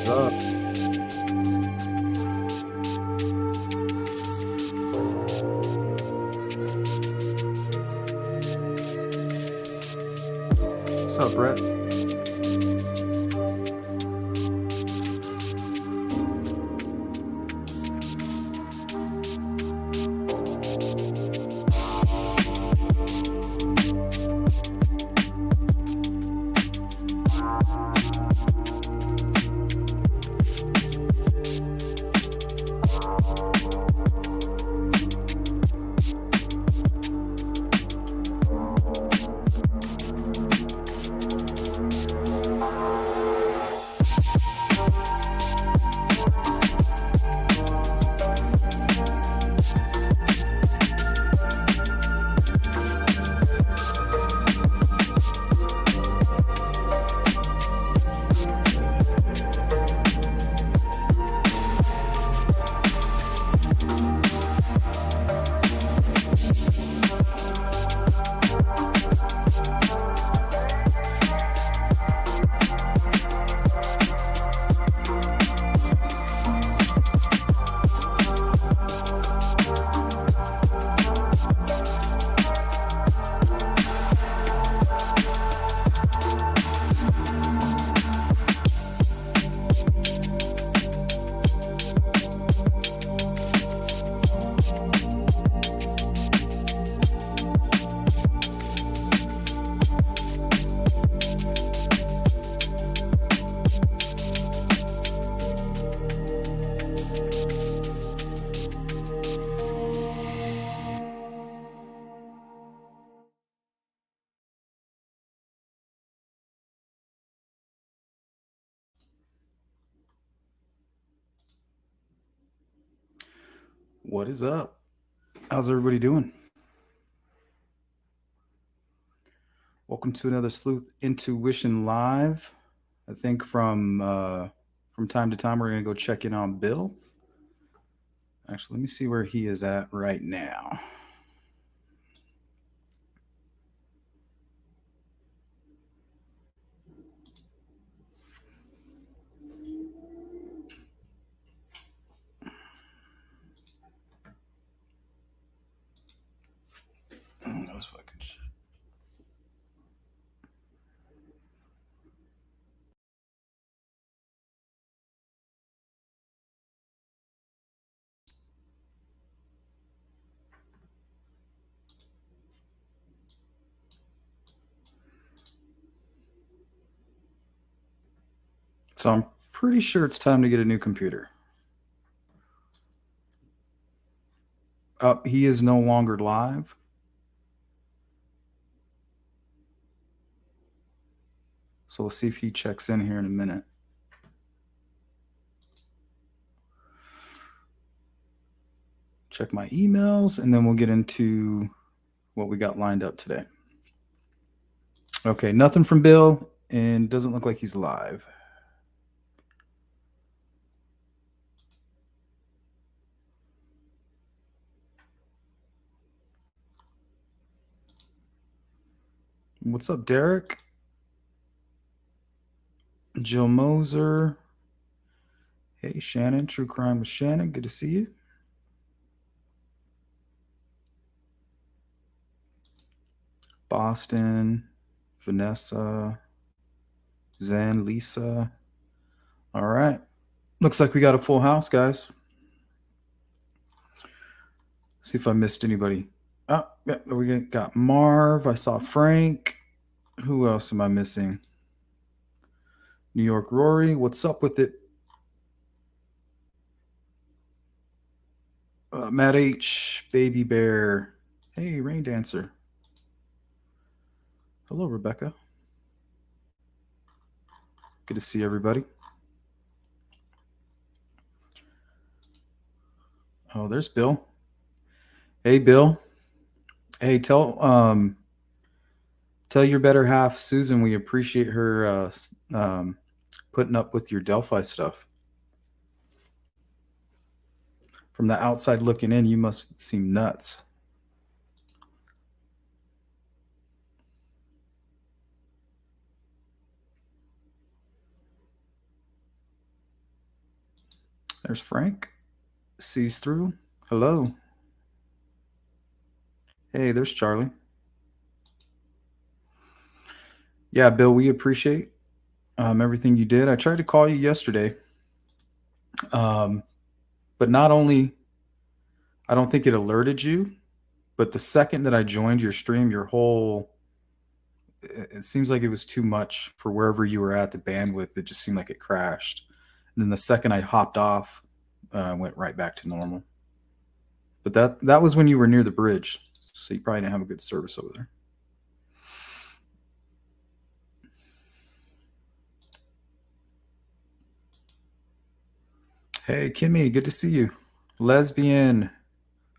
up? What's up, Brett? What is up? How's everybody doing? Welcome to another Sleuth Intuition Live. I think from time to time we're gonna go check in on Bill. Actually, let me see where he is at right now. That was fucking shit. So I'm pretty sure it's time to get a new computer. He is no longer live. So we'll see if he checks in here in a minute. Check my emails, and then we'll get into what we got lined up today. Okay, nothing from Bill, and doesn't look like he's live. What's up, Derek? Jill Moser. Hey, Shannon. True Crime with Shannon. Good to see you. Boston. Vanessa. Zen. Lisa. All right. Looks like we got a full house, guys. See if I missed anybody. Oh, yeah, we got Marv. I saw Frank. Who else am I missing? New York Rory. What's up with it? Matt H. Baby Bear. Hey, Rain Dancer. Hello, Rebecca. Good to see everybody. Oh, there's Bill. Hey, Bill. Hey, tell your better half, Susan, we appreciate her putting up with your Delphi stuff. From the outside looking in, you must seem nuts. There's Frank. Sees through. Hello. Hey, there's Charlie. Yeah, Bill, we appreciate everything you did. I tried to call you yesterday, um, but not only I don't think it alerted you, but the second that I joined your stream, your whole it seems like it was too much for wherever you were at the bandwidth. It just seemed like it crashed. And then the second I hopped off, went right back to normal. But that was when you were near the bridge, so you probably didn't have a good service over there. Hey, Kimmy, good to see you. Lesbian.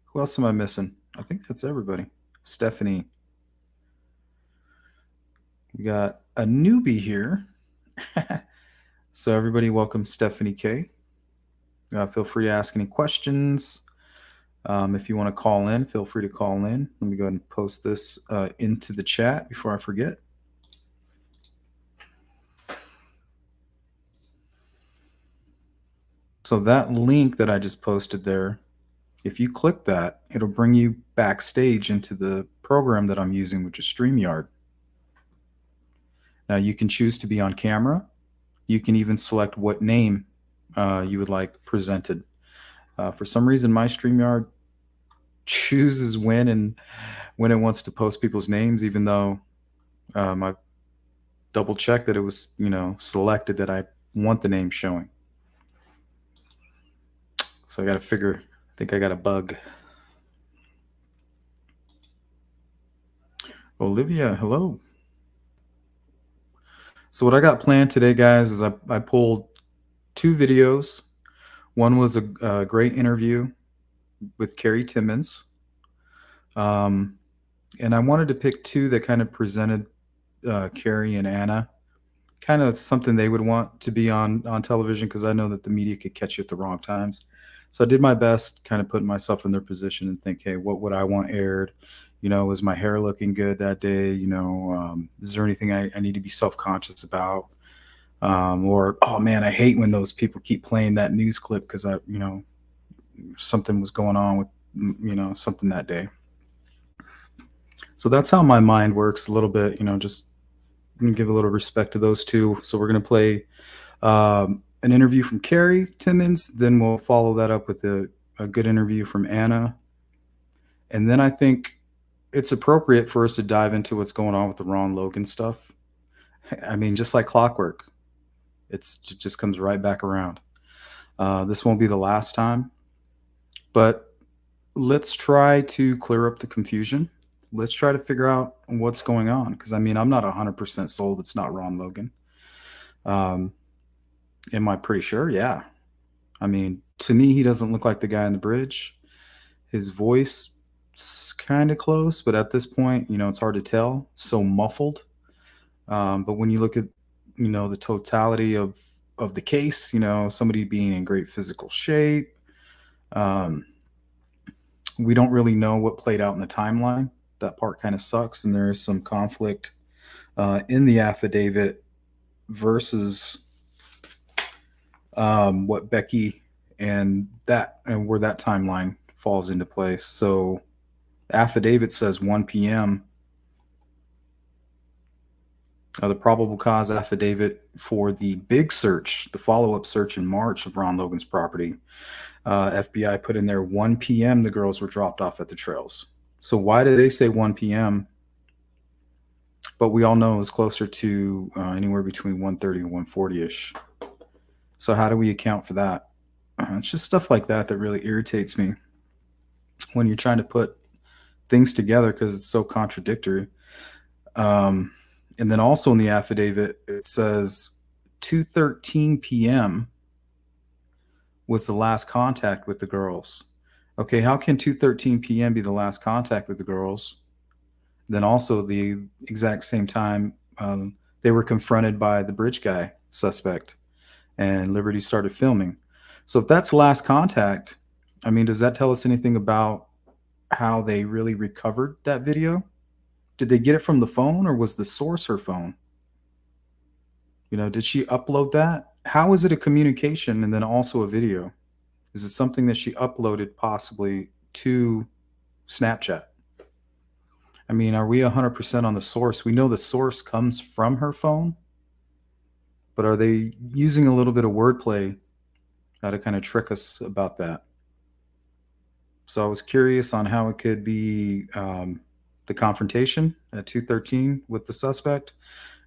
Who else am I missing? I think that's everybody. Stephanie. We got a newbie here. So everybody welcome Stephanie K. Feel free to ask any questions. If you want to call in, feel free to call in. Let me go ahead and post this into the chat before I forget. So that link that I just posted there, if you click that, it'll bring you backstage into the program that I'm using, which is StreamYard. Now you can choose to be on camera. You can even select what name you would like presented. For some reason, my StreamYard chooses when it wants to post people's names, even though I double checked that it was selected that I want the name showing. So I got to figure. I think I got a bug. Olivia, hello. So what I got planned today, guys, is I pulled 2 videos. One was a great interview with Carrie Timmons. And I wanted to pick 2 that kind of presented Carrie and Anna, kind of something they would want to be on television, because I know that the media could catch you at the wrong times. So I did my best, kind of putting myself in their position and think, hey, what would I want aired? Was my hair looking good that day? Is there anything I need to be self-conscious about? Or, oh man, I hate when those people keep playing that news clip because something was going on with, something that day. So that's how my mind works a little bit, just give a little respect to those 2. So we're going to play an interview from Carrie Timmons. Then we'll follow that up with a good interview from Anna. And then I think it's appropriate for us to dive into what's going on with the Ron Logan stuff. I mean, just like clockwork, it just comes right back around. This won't be the last time, but let's try to clear up the confusion. Let's try to figure out what's going on, because I mean, I'm not 100% sold it's not Ron Logan. Am I pretty sure? Yeah. I mean, to me, he doesn't look like the guy on the bridge. His voice is kind of close, but at this point, it's hard to tell. It's so muffled. But when you look at, the totality of the case, somebody being in great physical shape, we don't really know what played out in the timeline. That part kind of sucks, and there is some conflict in the affidavit versus what Becky and where that timeline falls into place. So the affidavit says 1 p.m. The probable cause affidavit for the big search, the follow-up search in March of Ron Logan's property, FBI put in there 1 p.m. the girls were dropped off at the trails. So why do they say 1 p.m.? But we all know it was closer to anywhere between 1:30 and 1:40-ish. So how do we account for that? It's just stuff like that really irritates me when you're trying to put things together, because it's so contradictory. And then also in the affidavit, it says 2:13 p.m. was the last contact with the girls. Okay, how can 2:13 p.m. be the last contact with the girls? Then also the exact same time they were confronted by the bridge guy suspect, and Liberty started filming. So if that's last contact, I mean, does that tell us anything about how they really recovered that video? Did they get it from the phone, or was the source her phone? Did she upload that? How is it a communication and then also a video? Is it something that she uploaded possibly to Snapchat? I mean, are we 100% on the source? We know the source comes from her phone, but are they using a little bit of wordplay to kind of trick us about that? So I was curious on how it could be the confrontation at 2:13 with the suspect,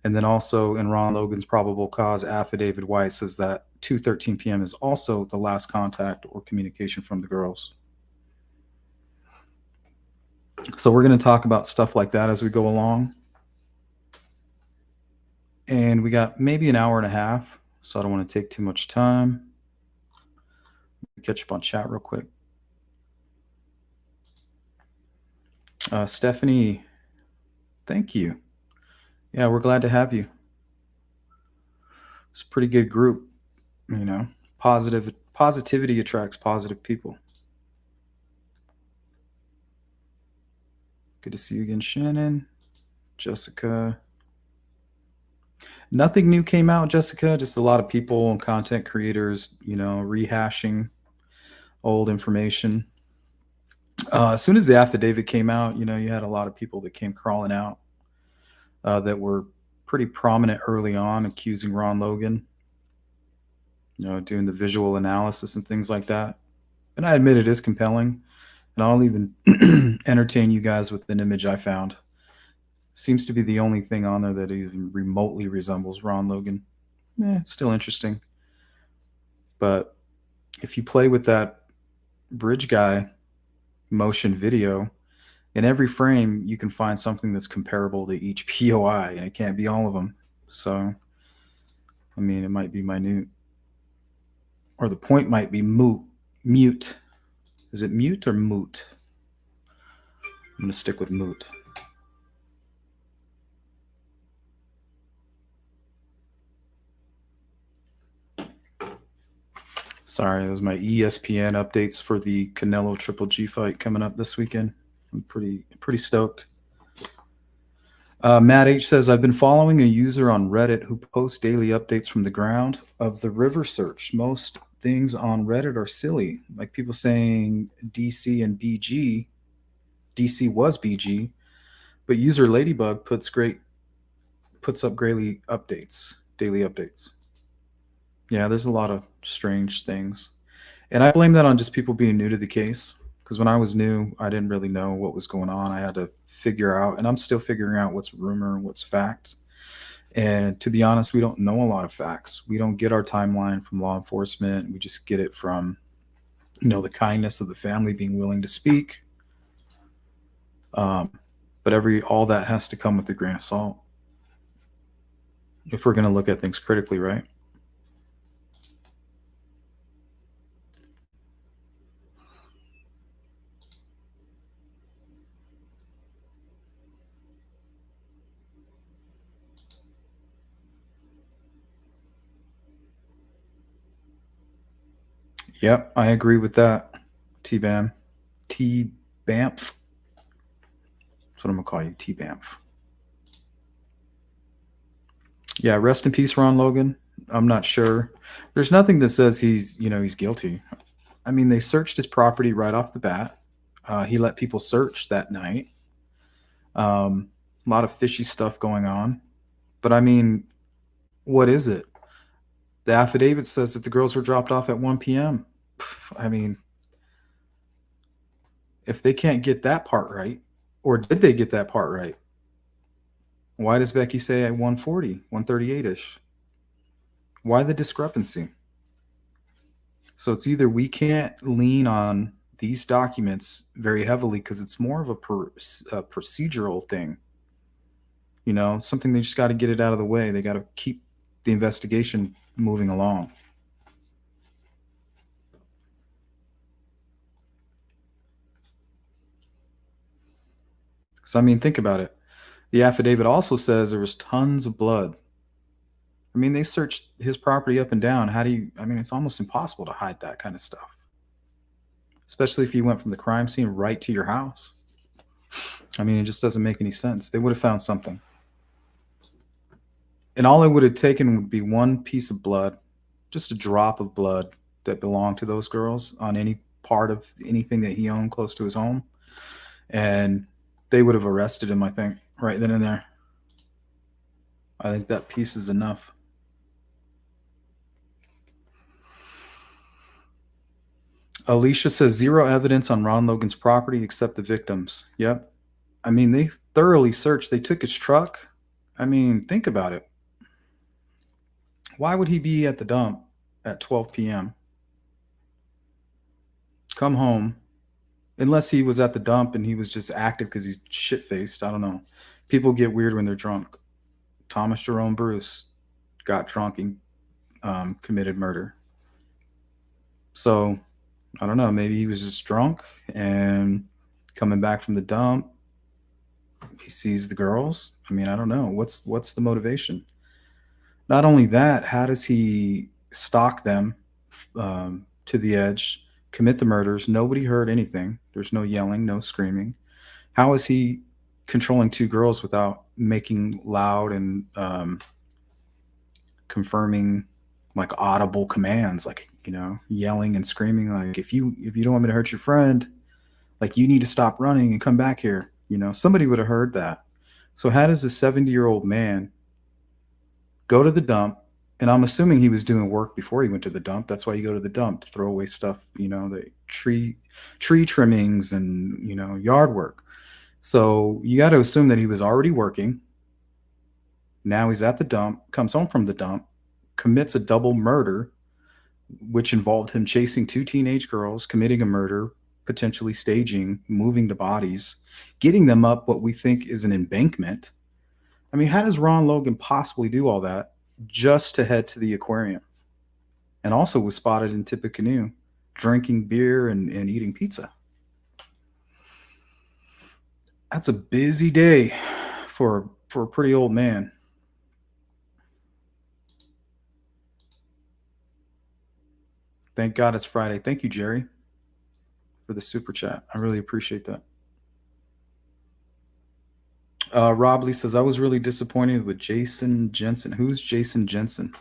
and then also in Ron Logan's probable cause affidavit, why it says that 2:13 p.m. is also the last contact or communication from the girls. So we're going to talk about stuff like that as we go along. And we got maybe an hour and a half, so I don't want to take too much time. Catch up on chat real quick. Stephanie, thank you. Yeah, we're glad to have you. It's a pretty good group, you know. Positivity attracts positive people. Good to see you again, Shannon. Jessica. Nothing new came out, Jessica. Just a lot of people and content creators, rehashing old information. As soon as the affidavit came out, you had a lot of people that came crawling out that were pretty prominent early on, accusing Ron Logan, doing the visual analysis and things like that. And I admit it is compelling. And I'll even entertain you guys with an image I found. Seems to be the only thing on there that even remotely resembles Ron Logan. It's still interesting. But if you play with that bridge guy motion video, in every frame you can find something that's comparable to each POI, and it can't be all of them. So, I mean, it might be minute. Or the point might be mute. Is it mute or moot? I'm going to stick with moot. Sorry, those are my ESPN updates for the Canelo Triple G fight coming up this weekend. I'm pretty stoked. Matt H says, I've been following a user on Reddit who posts daily updates from the ground of the river search. Most things on Reddit are silly, like people saying DC and BG. DC was BG, but user Ladybug puts up daily updates. Yeah, there's a lot of strange things. And I blame that on just people being new to the case. Because when I was new, I didn't really know what was going on. I had to figure out, and I'm still figuring out what's rumor and what's facts. And to be honest, we don't know a lot of facts. We don't get our timeline from law enforcement. We just get it from, the kindness of the family being willing to speak. But all that has to come with a grain of salt if we're going to look at things critically, right? Yep, I agree with that. T-Bam. T-Bamf. That's what I'm going to call you, T-Bamf. Yeah, rest in peace, Ron Logan. I'm not sure. There's nothing that says he's guilty. I mean, they searched his property right off the bat. He let people search that night. A lot of fishy stuff going on. But I mean, what is it? The affidavit says that the girls were dropped off at 1 p.m. I mean, if they can't get that part right, or did they get that part right? Why does Becky say at 1:40, 1:38-ish? Why the discrepancy? So it's either we can't lean on these documents very heavily because it's more of a procedural thing. Something they just got to get it out of the way. They got to keep the investigation moving along. So, I mean, think about it. The affidavit also says there was tons of blood. I mean, they searched his property up and down. It's almost impossible to hide that kind of stuff. Especially if you went from the crime scene right to your house. I mean, it just doesn't make any sense. They would have found something. And all it would have taken would be one piece of blood, just a drop of blood, that belonged to those girls on any part of anything that he owned close to his home. And they would have arrested him, I think, right then and there. I think that piece is enough. Alicia says 0 evidence on Ron Logan's property except the victims. Yep. I mean, they thoroughly searched. They took his truck. I mean, think about it. Why would he be at the dump at 12 p.m.? Come home, unless he was at the dump and he was just active because he's shit faced. I don't know. People get weird when they're drunk. Thomas Jerome Bruce got drunk and committed murder. So I don't know. Maybe he was just drunk and coming back from the dump. He sees the girls. I mean, I don't know. What's the motivation? Not only that, how does he stalk them to the edge, commit the murders? Nobody heard anything. There's no yelling, no screaming. How is he controlling 2 girls without making loud and confirming like audible commands, like, yelling and screaming, like, if you don't want me to hurt your friend, like, you need to stop running and come back here. Somebody would have heard that. So how does a 70-year-old man go to the dump? And I'm assuming he was doing work before he went to the dump. That's why you go to the dump, to throw away stuff, the tree trimmings and, yard work. So you got to assume that he was already working. Now he's at the dump, comes home from the dump, commits a double murder, which involved him chasing 2 teenage girls, committing a murder, potentially staging, moving the bodies, getting them up what we think is an embankment. I mean, how does Ron Logan possibly do all that just to head to the aquarium? And also was spotted in Tippecanoe drinking beer and eating pizza. That's a busy day for a pretty old man. Thank God it's Friday. Thank you, Jerry, for the super chat. I really appreciate that. Rob Lee says, I was really disappointed with Jason Jensen. Who's Jason Jensen?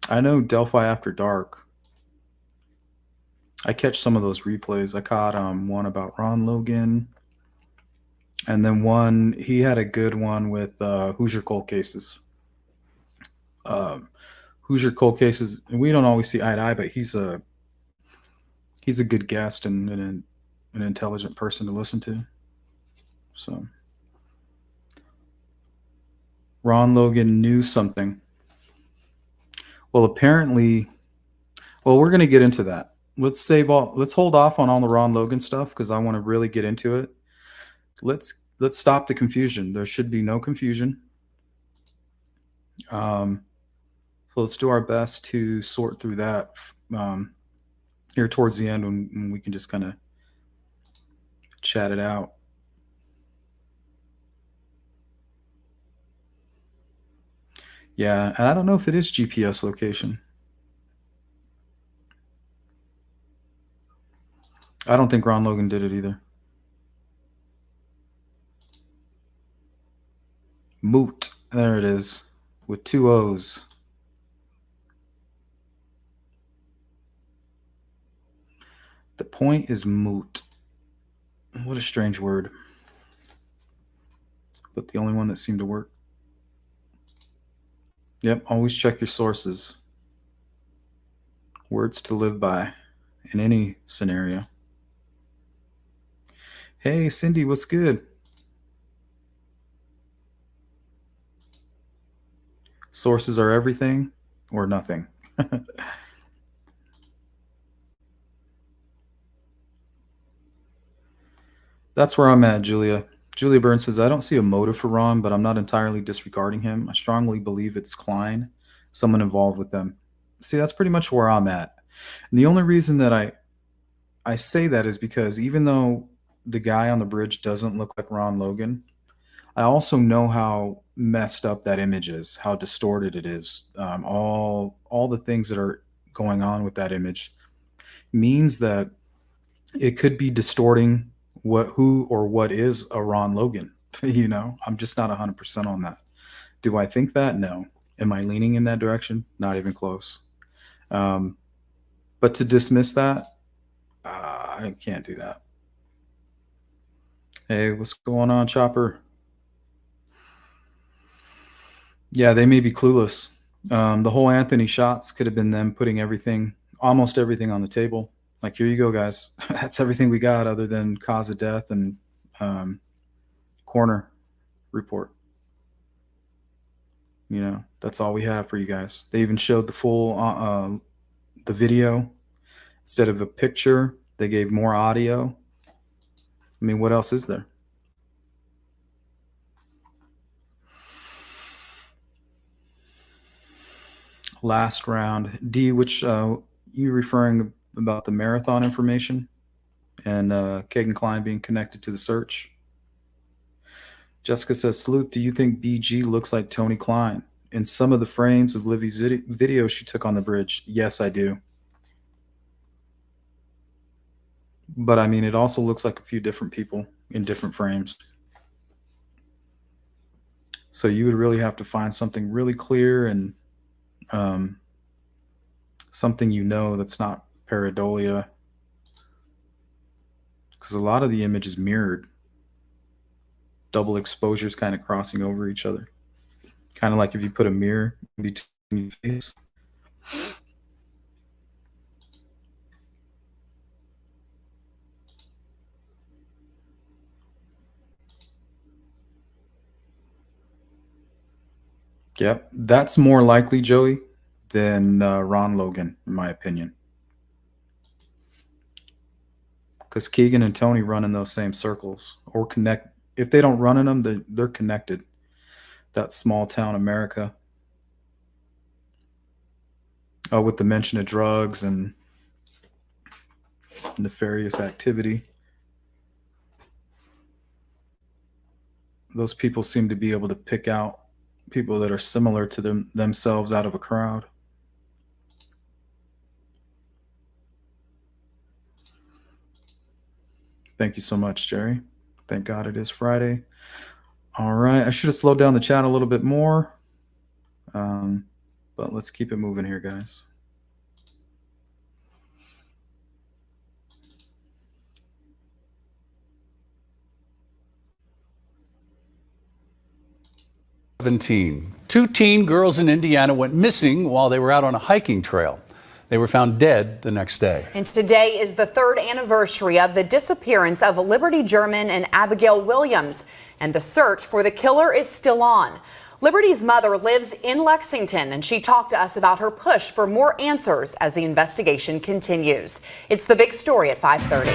I know Delphi After Dark. I catch some of those replays. I caught one about Ron Logan. And then one, he had a good one with Hoosier Cold Cases. Hoosier Cold Cases, and we don't always see eye to eye, but he's a good guest and an intelligent person to listen to. So Ron Logan knew something. Well, apparently, we're going to get into that. Let's hold off on all the Ron Logan stuff because I want to really get into it. Let's stop the confusion. There should be no confusion. So let's do our best to sort through that here towards the end when we can just kind of chat it out. Yeah, and I don't know if it is GPS location. I don't think Ron Logan did it either. Moot. There it is, with 2 O's. The point is moot. What a strange word. But the only one that seemed to work. Yep, always check your sources. Words to live by in any scenario. Hey, Cindy, what's good? Sources are everything or nothing. That's where I'm at, Julia. Julia Burns says, I don't see a motive for Ron, but I'm not entirely disregarding him. I strongly believe it's Klein, someone involved with them. See, that's pretty much where I'm at. And the only reason that I say that is because even though the guy on the bridge doesn't look like Ron Logan, I also know how messed up that image is, how distorted it is. All the things that are going on with that image means that it could be distorting who or what is a Ron Logan. I'm just not 100% on that. Do I think that? No. Am I leaning in that direction? Not even close. But to dismiss that, I can't do that. Hey, what's going on, Chopper? Yeah, they may be clueless. The whole Anthony shots could have been them putting everything, almost everything on the table. Like, here you go, guys. That's everything we got other than cause of death and coroner report. You know, that's all we have for you guys. They even showed the full the video instead of a picture. They gave more audio. I mean, what else is there? Last round. D, which you referring about the marathon information and Kagan Klein being connected to the search? Jessica says, Sleuth, do you think BG looks like Tony Klein? In some of the frames of Livy's video she took on the bridge, yes, I do. But I mean, it also looks like a few different people in different frames. So you would really have to find something really clear and something you know that's not pareidolia. Because a lot of the image is mirrored. Double exposures kind of crossing over each other. Kind of like if you put a mirror between your face. Yep, that's more likely, Joey, than Ron Logan, in my opinion. Because Keegan and Tony run in those same circles or connect. If they don't run in them, they're connected. That small town America. With the mention of drugs and nefarious activity. Those people seem to be able to pick out people that are similar to themselves out of a crowd. Thank you so much, Jerry. Thank God it is Friday. All right. I should have slowed down the chat a little bit more. But let's keep it moving here, guys. Two teen girls in Indiana went missing while they were out on a hiking trail. They were found dead the next day. And today is the third anniversary of the disappearance of Liberty German and Abigail Williams, and the search for the killer is still on. Liberty's mother lives in Lexington, and she talked to us about her push for more answers as the investigation continues. It's the big story at 5:30.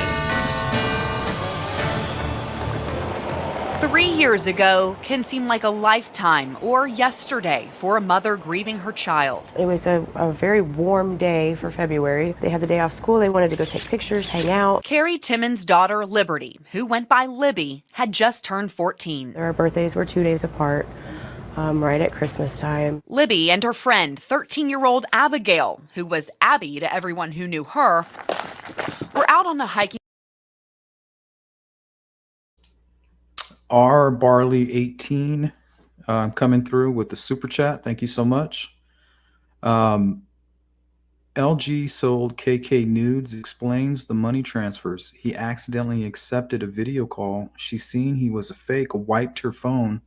3 years ago can seem like a lifetime or yesterday for a mother grieving her child. It was a very warm day for February. They had the day off school. They wanted to go take pictures, hang out. Carrie Timmons' daughter, Liberty, who went by Libby, had just turned 14. Our birthdays were 2 days apart, right at Christmas time. Libby and her friend, 13-year-old Abigail, who was Abby to everyone who knew her, were out on a hiking. R Barley 18 coming through with the super chat. Thank you so much. LG sold KK nudes, explains the money transfers. He accidentally accepted a video call. She seen he was a fake, wiped her phone,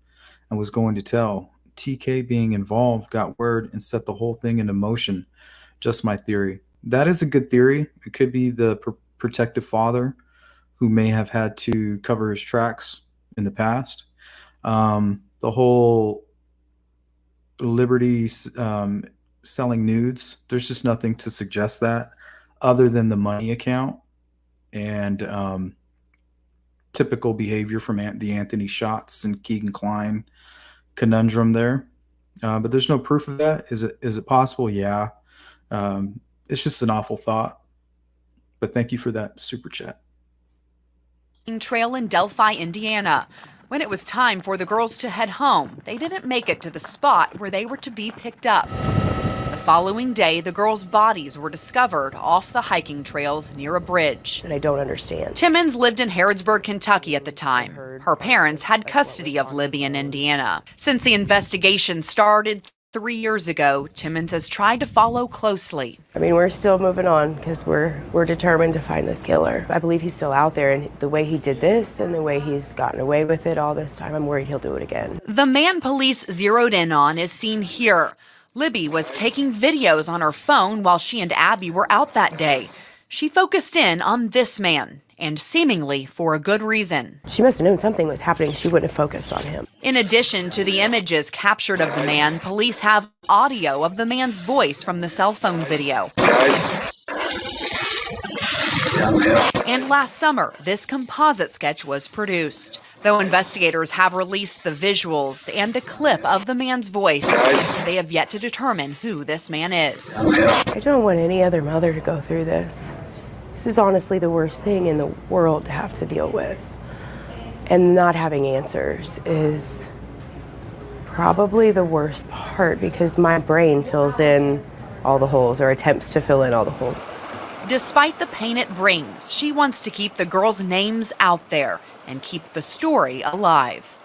and was going to tell. TK being involved got word and set the whole thing into motion. Just my theory. That is a good theory. It could be the protective father who may have had to cover his tracks in the past. The whole Liberty selling nudes, there's just nothing to suggest that other than the money account and typical behavior from the Anthony Shots and Keegan Klein conundrum there. But there's no proof of that. Is it possible? Yeah. It's just an awful thought. But thank you for that super chat. Trail in Delphi, Indiana. When it was time for the girls to head home, they didn't make it to the spot where they were to be picked up. The following day, the girls' bodies were discovered off the hiking trails near a bridge. And I don't understand. Timmons lived in Harrodsburg, Kentucky at the time. Her parents had custody of Libby in Indiana. Since the investigation started, 3 years ago, Timmons has tried to follow closely. I mean, we're still moving on because we're determined to find this killer. I believe he's still out there, and the way he did this and the way he's gotten away with it all this time, I'm worried he'll do it again. The man police zeroed in on is seen here. Libby was taking videos on her phone while she and Abby were out that day. She focused in on this man, and seemingly for a good reason. She must have known something was happening. She wouldn't have focused on him. In addition to the images captured of the man, police have audio of the man's voice from the cell phone video. And last summer, this composite sketch was produced. Though investigators have released the visuals and the clip of the man's voice, they have yet to determine who this man is. I don't want any other mother to go through this. This is honestly the worst thing in the world to have to deal with. And not having answers is probably the worst part because my brain fills in all the holes or attempts to fill in all the holes. Despite the pain it brings, she wants to keep the girls' names out there and keep the story alive.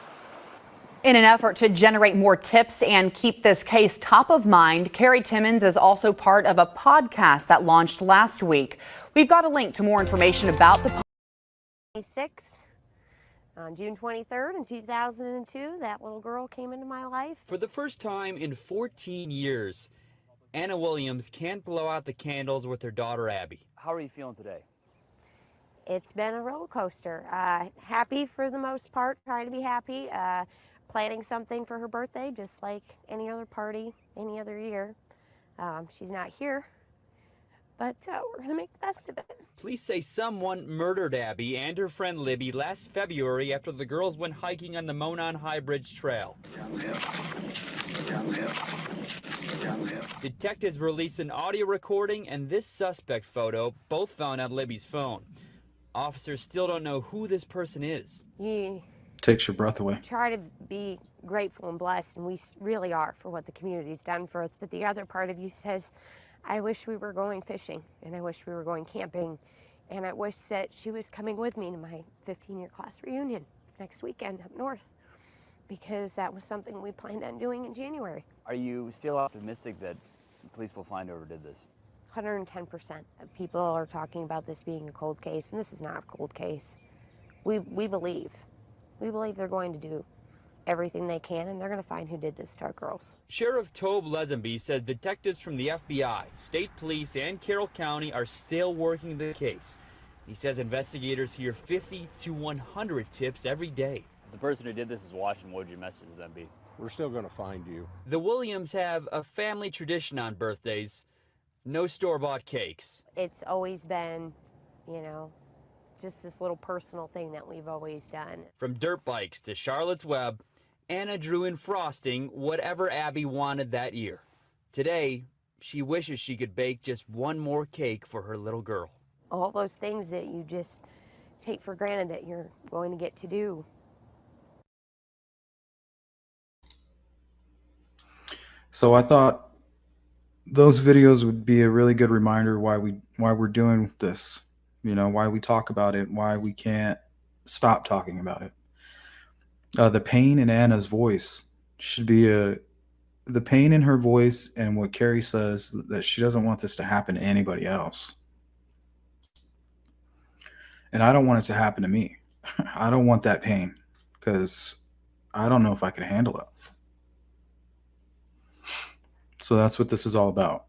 In an effort to generate more tips and keep this case top of mind, Carrie Timmons is also part of a podcast that launched last week. We've got a link to more information about the podcast. On June 23rd in 2002, that little girl came into my life. For the first time in 14 years, Anna Williams can't blow out the candles with her daughter Abby. How are you feeling today? It's been a roller coaster. Happy for the most part, trying to be happy. Planning something for her birthday, just like any other party, any other year. She's not here, but we're gonna make the best of it. Police say someone murdered Abby and her friend Libby last February after the girls went hiking on the Monon High Bridge Trail. Detectives released an audio recording and this suspect photo, both found on Libby's phone. Officers still don't know who this person is. Takes your breath away. Try to be grateful and blessed, and we really are for what the community's done for us. But the other part of you says, I wish we were going fishing, and I wish we were going camping, and I wish that she was coming with me to my 15-year class reunion next weekend up north, because that was something we planned on doing in January. Are you still optimistic that police will find whoever did this? 110% of people are talking about this being a cold case, and this is not a cold case. We believe. We believe they're going to do everything they can, and they're going to find who did this to our girls. Sheriff Tobe Lesenby says detectives from the FBI, state police, and Carroll County are still working the case. He says investigators hear 50 to 100 tips every day. If the person who did this is watching, what would your message to them be? We're still going to find you. The Williams have a family tradition on birthdays: no store-bought cakes. It's always been, just this little personal thing that we've always done. From dirt bikes to Charlotte's Web, Anna drew in frosting whatever Abby wanted that year. Today, she wishes she could bake just one more cake for her little girl. All those things that you just take for granted that you're going to get to do. So I thought those videos would be a really good reminder why we're doing this. Why we talk about it, why we can't stop talking about it. The pain in Anna's voice should be the pain in her voice, and what Carrie says, that she doesn't want this to happen to anybody else. And I don't want it to happen to me. I don't want that pain because I don't know if I can handle it. So that's what this is all about.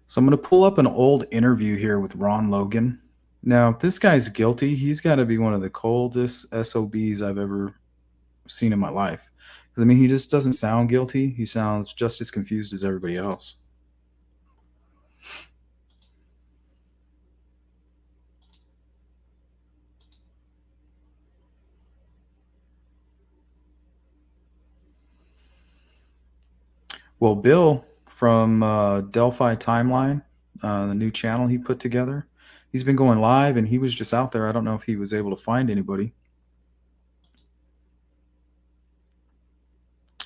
So I'm going to pull up an old interview here with Ron Logan. Now, if this guy's guilty, he's got to be one of the coldest SOBs I've ever seen in my life. I mean, he just doesn't sound guilty. He sounds just as confused as everybody else. Well, Bill from Delphi Timeline, the new channel he put together, he's been going live, and he was just out there. I don't know if he was able to find anybody.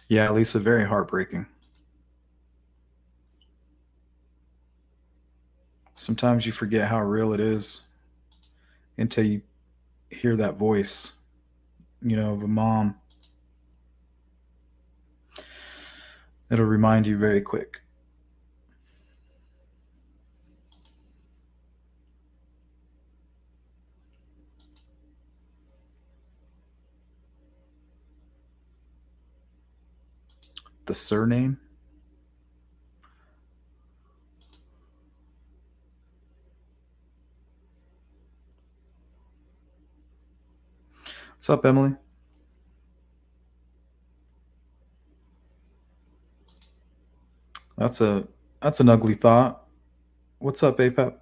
Yeah, Lisa, very heartbreaking. Sometimes you forget how real it is until hear that voice, of a mom. It'll remind you very quick. The surname? What's up, Emily? That's an ugly thought. What's up, APAP?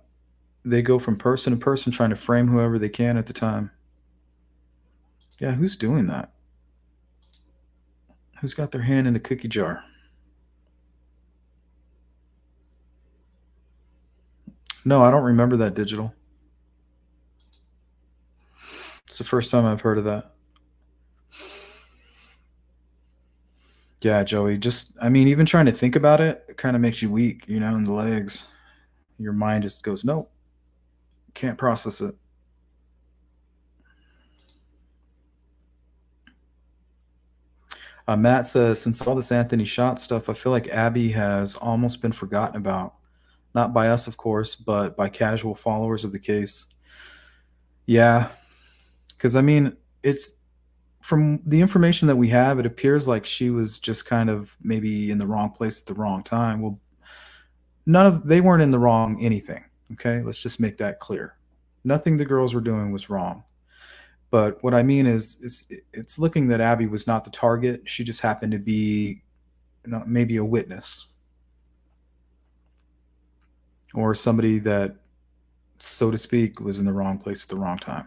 They go from person to person trying to frame whoever they can at the time. Yeah, who's doing that? Who's got their hand in the cookie jar? No, I don't remember that, Digital. It's the first time I've heard of that. Yeah, Joey, even trying to think about it kind of makes you weak, in the legs. Your mind just goes, nope, can't process it. Matt says, since all this Anthony Shot stuff, I feel like Abby has almost been forgotten about. Not by us, of course, but by casual followers of the case. Yeah, because, it's from the information that we have, it appears like she was just kind of maybe in the wrong place at the wrong time. Well, they weren't in the wrong anything, okay? Let's just make that clear. Nothing the girls were doing was wrong. But what I mean is it's looking that Abby was not the target. She just happened to be maybe a witness or somebody that, so to speak, was in the wrong place at the wrong time.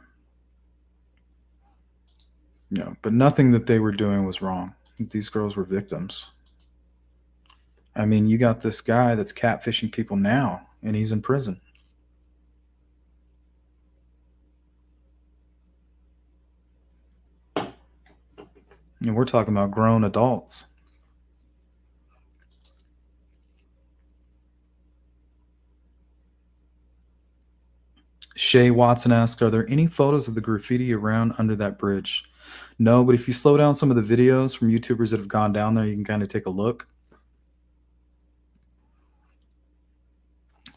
But nothing that they were doing was wrong. These girls were victims. You got this guy that's catfishing people now, and he's in prison. And we're talking about grown adults. Shay Watson asked, are there any photos of the graffiti around under that bridge? No, but if you slow down some of the videos from YouTubers that have gone down there, you can kind of take a look.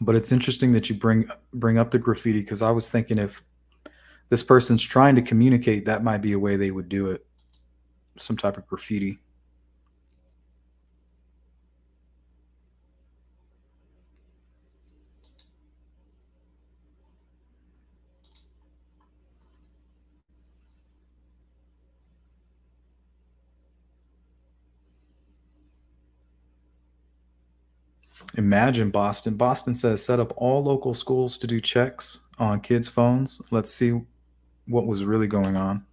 But it's interesting that you bring up the graffiti, because I was thinking if this person's trying to communicate, that might be a way they would do it. Some type of graffiti. Imagine Boston. Boston says, set up all local schools to do checks on kids' phones. Let's see what was really going on.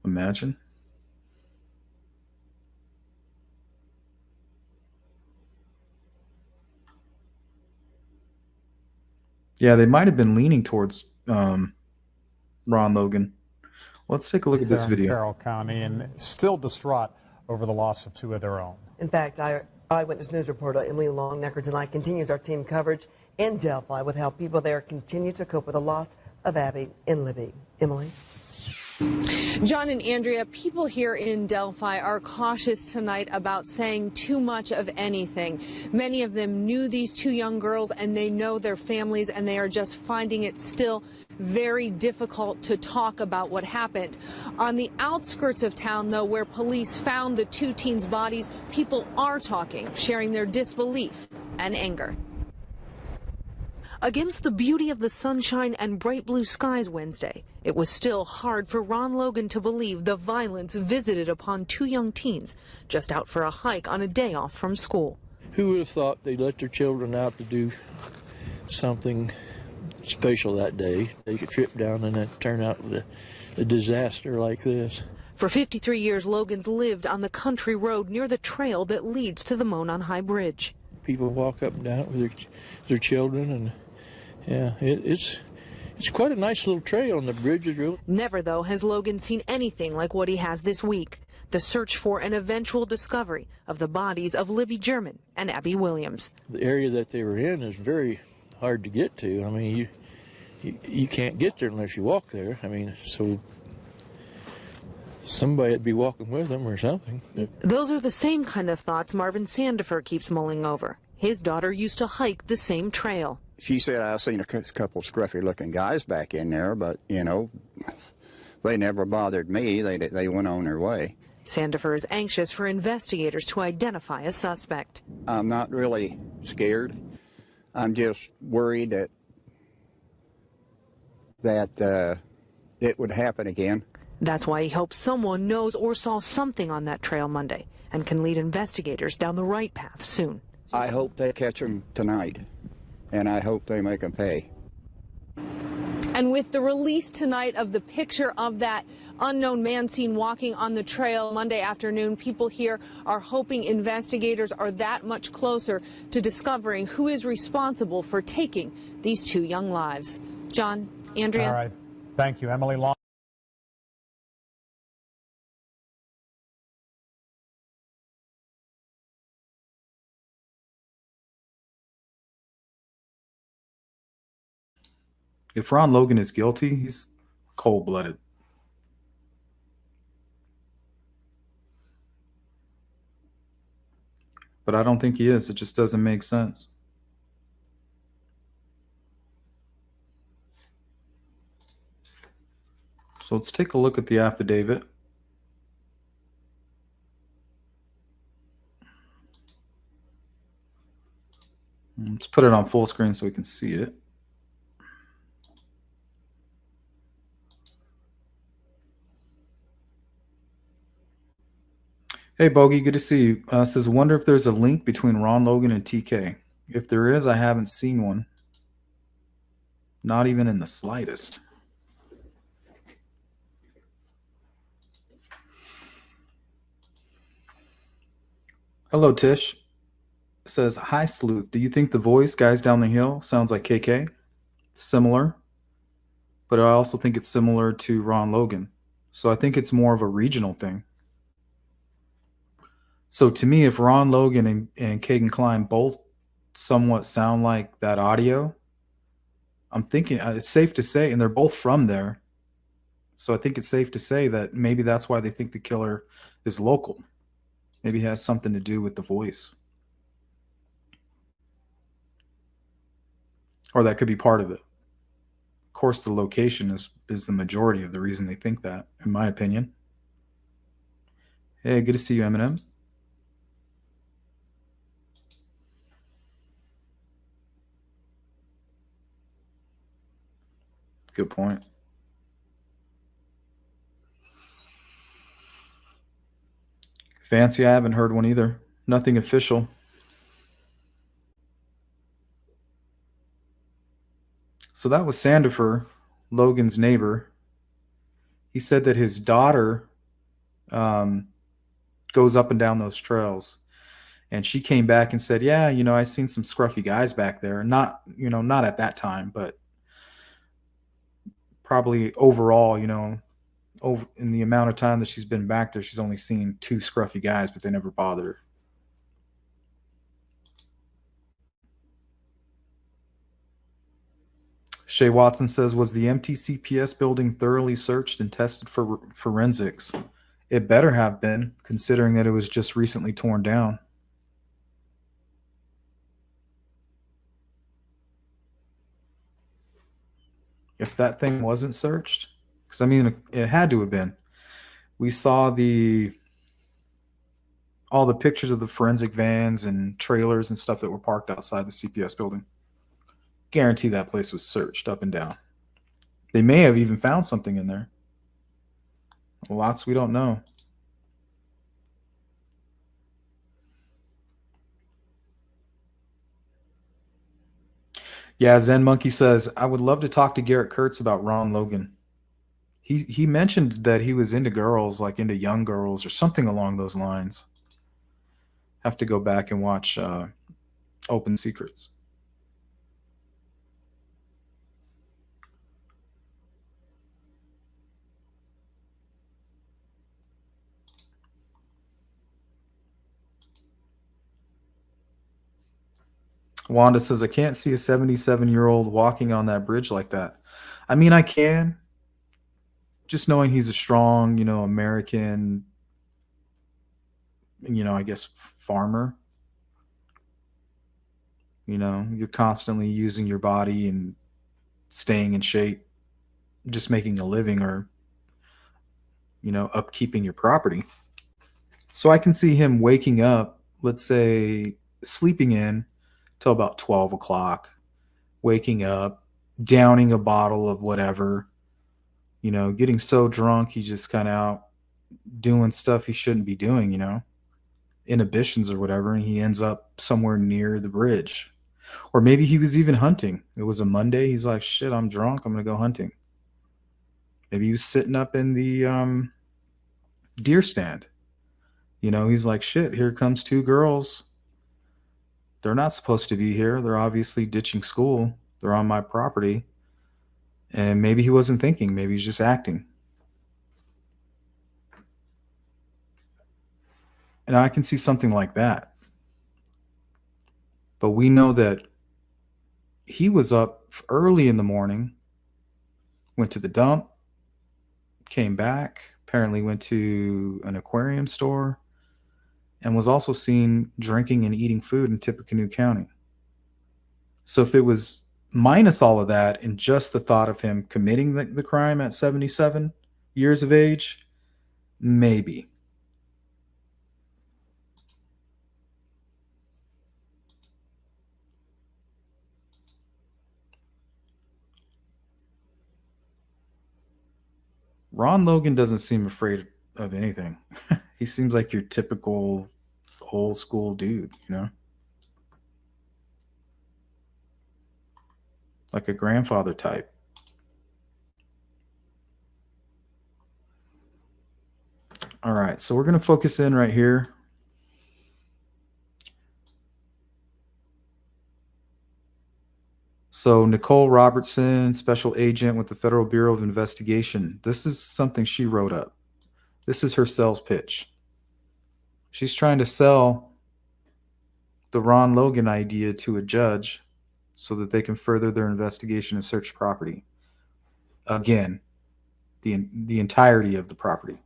Imagine. Yeah, they might have been leaning towards Ron Logan. Let's take a look at this video. Carroll County, and still distraught over the loss of two of their own. In fact, Eyewitness News reporter Emily Longnecker tonight continues our team coverage in Delphi with how people there continue to cope with the loss of Abby and Libby. Emily? John and Andrea, people here in Delphi are cautious tonight about saying too much of anything. Many of them knew these two young girls and they know their families, and they are just finding it still very difficult to talk about what happened. On the outskirts of town, though, where police found the two teens' bodies, people are talking, sharing their disbelief and anger. Against the beauty of the sunshine and bright blue skies Wednesday, it was still hard for Ron Logan to believe the violence visited upon two young teens just out for a hike on a day off from school. Who would have thought they'd let their children out to do something special that day? Take a trip down and then turn out with a disaster like this. For 53 years, Logan's lived on the country road near the trail that leads to the Monon High Bridge. People walk up and down with their children, and yeah, it's quite a nice little trail, and the bridge is real. Never, though, has Logan seen anything like what he has this week. The search for an eventual discovery of the bodies of Libby German and Abby Williams. The area that they were in is very hard to get to. I mean, you can't get there unless you walk there. I mean, so somebody would be walking with them or something. Those are the same kind of thoughts Marvin Sandifer keeps mulling over. His daughter used to hike the same trail. She said, I've seen a couple scruffy looking guys back in there, but, you know, they never bothered me. They went on their way. Sandifer is anxious for investigators to identify a suspect. I'm not really scared. I'm just worried that it would happen again. That's why he hopes someone knows or saw something on that trail Monday and can lead investigators down the right path soon. I hope they catch him tonight, and I hope they make him pay. And with the release tonight of the picture of that unknown man seen walking on the trail Monday afternoon, people here are hoping investigators are that much closer to discovering who is responsible for taking these 2 young lives. John, Andrea. All right. Thank you, Emily Long. If Ron Logan is guilty, he's cold-blooded. But I don't think he is. It just doesn't make sense. So let's take a look at the affidavit. Let's put it on full screen so we can see it. Hey, Bogey, good to see you. Says, wonder if there's a link between Ron Logan and TK. If there is, I haven't seen one. Not even in the slightest. Hello, Tish. Says, hi, Sleuth. Do you think the voice, Guys Down the Hill, sounds like KK? Similar. But I also think it's similar to Ron Logan. So I think it's more of a regional thing. So to me, if Ron Logan and Kagan Klein both somewhat sound like that audio, I'm thinking it's safe to say, and they're both from there. So I think it's safe to say that maybe that's why they think the killer is local. Maybe it has something to do with the voice. Or that could be part of it. Of course, the location is the majority of the reason they think that, in my opinion. Hey, good to see you, Eminem. Good point. Fancy, I haven't heard one either. Nothing official. So that was Sandifer, Logan's neighbor. He said that his daughter goes up and down those trails. And she came back and said, yeah, you know, I seen some scruffy guys back there. Not, you know, not at that time, but probably overall, you know, in the amount of time that she's been back there, she's only seen 2 scruffy guys, but they never bothered her. Shay Watson says, was the MTCPS building thoroughly searched and tested for forensics? It better have been, considering that it was just recently torn down. If that thing wasn't searched, because I mean, it had to have been. We saw all the pictures of the forensic vans and trailers and stuff that were parked outside the CPS building. Guarantee that place was searched up and down. They may have even found something in there. Lots we don't know. Yeah, Zen Monkey says, I would love to talk to Garrett Kurtz about Ron Logan. He mentioned that he was into girls, like into young girls or something along those lines. Have to go back and watch Open Secrets. Wanda says, I can't see a 77-year-old walking on that bridge like that. I mean, I can. Just knowing he's a strong, American, I guess farmer. You're constantly using your body and staying in shape, just making a living or, upkeeping your property. So I can see him waking up, let's say sleeping in till about 12 o'clock, waking up, downing a bottle of whatever, getting so drunk he's just kind of out doing stuff he shouldn't be doing, inhibitions or whatever, and he ends up somewhere near the bridge. Or maybe he was even hunting. It was a Monday. He's like, shit, I'm drunk. I'm going to go hunting. Maybe he was sitting up in the deer stand. He's like, shit, here comes two girls. They're not supposed to be here. They're obviously ditching school. They're on my property. And maybe he wasn't thinking. Maybe he's just acting. And I can see something like that. But we know that he was up early in the morning, went to the dump, came back, apparently went to an aquarium store, and was also seen drinking and eating food in Tippecanoe County. So if it was minus all of that and just the thought of him committing the crime at 77 years of age, maybe. Ron Logan doesn't seem afraid of anything. He seems like your typical old school dude, like a grandfather type. All right, so we're going to focus in right here. So Nicole Robertson, special agent with the Federal Bureau of Investigation. This is something she wrote up. This is her sales pitch. She's trying to sell the Ron Logan idea to a judge so that they can further their investigation and search property. Again, the entirety of the property.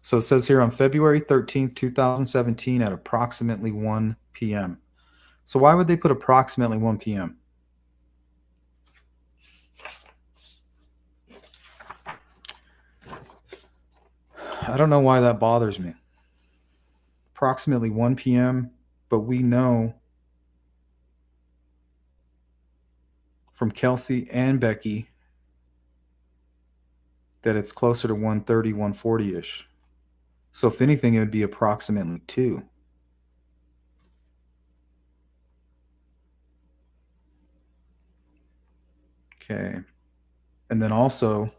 So it says here on February 13th, 2017 at approximately 1 p.m. So why would they put approximately 1 p.m.? I don't know why that bothers me. Approximately 1 p.m., but we know from Kelsey and Becky that it's closer to 1:30, 1:40-ish. So if anything, it would be approximately 2. Okay. And then also,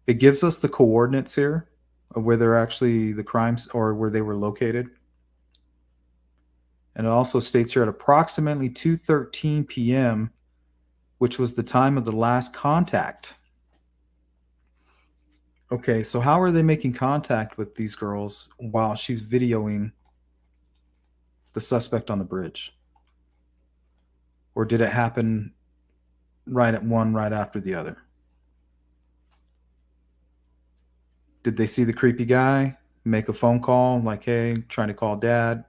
it gives us the coordinates here of where they're actually the crimes or where they were located. And it also states here at approximately 2:13 p.m., which was the time of the last contact. Okay, so how are they making contact with these girls while she's videoing the suspect on the bridge? Or did it happen right at one right after the other? Did they see the creepy guy, make a phone call like, hey, trying to call dad,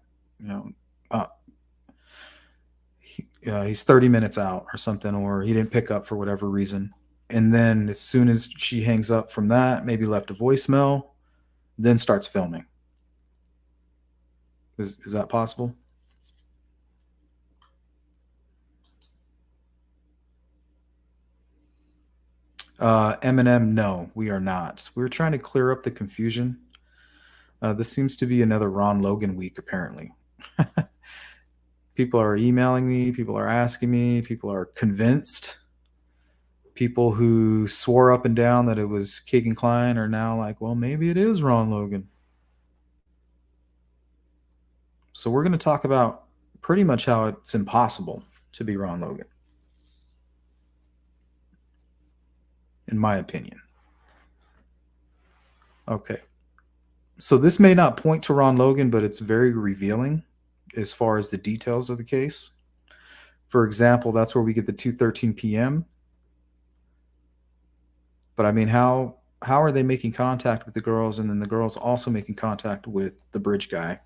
he's 30 minutes out or something, or he didn't pick up for whatever reason. And then as soon as she hangs up from that, maybe left a voicemail, then starts filming. Is that possible? Eminem, no, we are not. We're trying to clear up the confusion. This seems to be another Ron Logan week, apparently. People are emailing me. People are asking me. People are convinced. People who swore up and down that it was Keegan Kline are now like, well, maybe it is Ron Logan. So we're going to talk about pretty much how it's impossible to be Ron Logan, in my opinion. Okay. So this may not point to Ron Logan, but it's very revealing as far as the details of the case. For example, that's where we get the 2:13 p.m. But I mean, how are they making contact with the girls, and then the girls also making contact with the bridge guy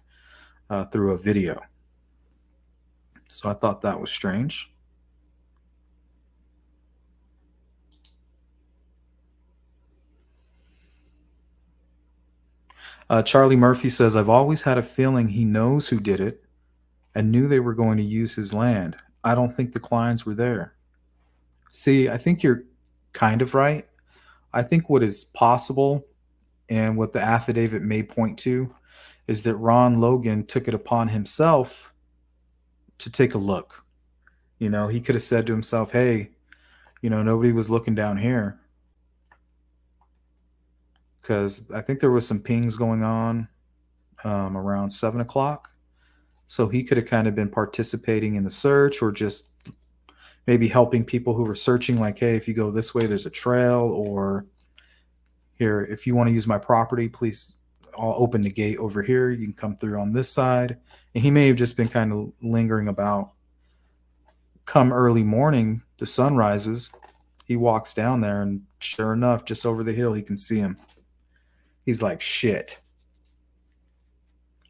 through a video? So I thought that was strange. Charlie Murphy says, I've always had a feeling he knows who did it and knew they were going to use his land. I don't think the Kleins were there. See, I think you're kind of right. I think what is possible and what the affidavit may point to is that Ron Logan took it upon himself to take a look. You know, he could have said to himself, hey, you know, nobody was looking down here. Because I think there was some pings going on around 7 o'clock. So he could have kind of been participating in the search, or just maybe helping people who were searching, like, hey, if you go this way, there's a trail, or here, if you want to use my property, please, I'll open the gate over here. You can come through on this side. And he may have just been kind of lingering about. Come early morning, the sun rises. He walks down there, and sure enough, just over the hill, he can see him. He's like, shit.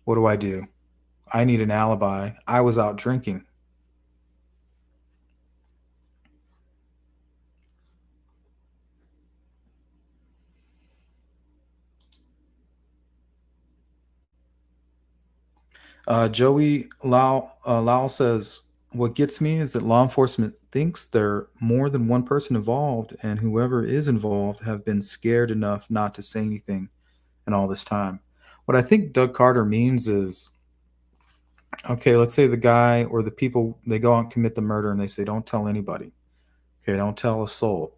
What do I do? I need an alibi. I was out drinking. Joey Lau says, what gets me is that law enforcement thinks there are more than one person involved, and whoever is involved have been scared enough not to say anything in all this time. What I think Doug Carter means is, okay, let's say the guy or the people, they go out and commit the murder, and they say, don't tell anybody. Okay, don't tell a soul.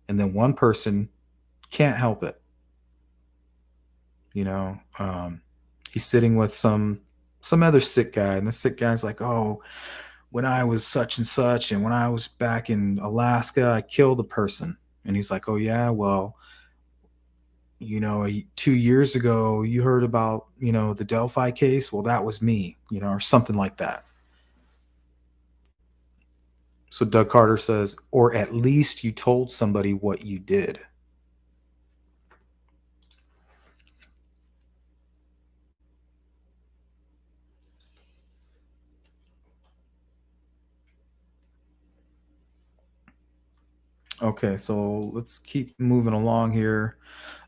And then one person can't help it. You know, he's sitting with some other sick guy, and the sick guy's like, oh, when I was such and such, and when I was back in Alaska, I killed a person. And he's like, oh yeah, well, you know, 2 years ago, you heard about, you know, the Delphi case. Well, that was me, you know, or something like that. So Doug Carter says, or at least you told somebody what you did. Okay, so let's keep moving along here.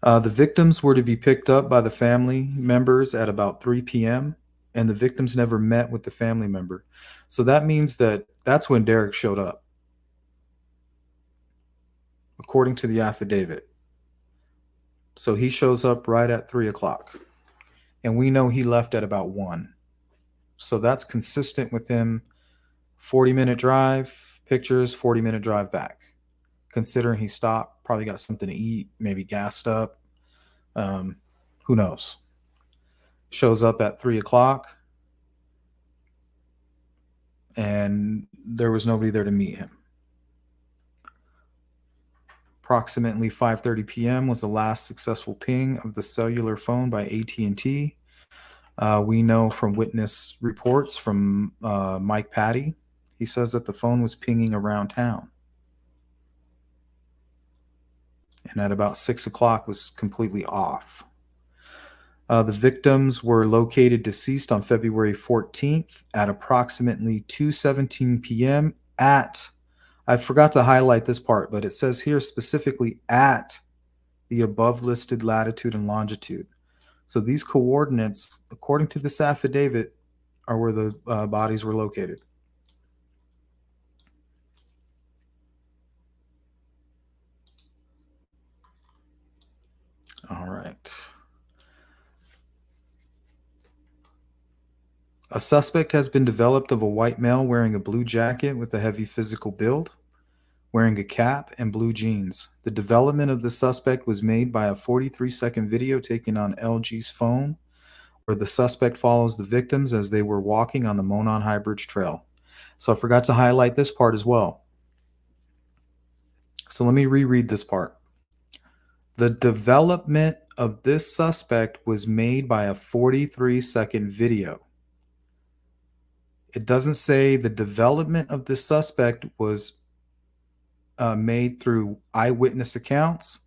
The victims were to be picked up by the family members at about 3 p.m., and the victims never met with the family member. So that means that that's when Derek showed up, according to the affidavit. So he shows up right at 3 o'clock, and we know he left at about 1. So that's consistent with him. 40-minute drive, pictures, 40-minute drive back. Considering he stopped, probably got something to eat, maybe gassed up. Who knows? Shows up at 3 o'clock, and there was nobody there to meet him. Approximately 5:30 p.m. was the last successful ping of the cellular phone by AT&T. We know from witness reports from Mike Patty, he says that the phone was pinging around town. And at about 6 o'clock was completely off. The victims were located deceased on February 14th at approximately 2:17 p.m. at, I forgot to highlight this part, but it says here specifically at the above listed latitude and longitude. So these coordinates, according to this affidavit, are where the bodies were located. All right. A suspect has been developed of a white male wearing a blue jacket with a heavy physical build, wearing a cap and blue jeans. The development of the suspect was made by a 43-second video taken on LG's phone, where the suspect follows the victims as they were walking on the Monon High Bridge Trail. So I forgot to highlight this part as well. So let me reread this part. The development of this suspect was made by a 43-second video It doesn't say the development of this suspect was made through eyewitness accounts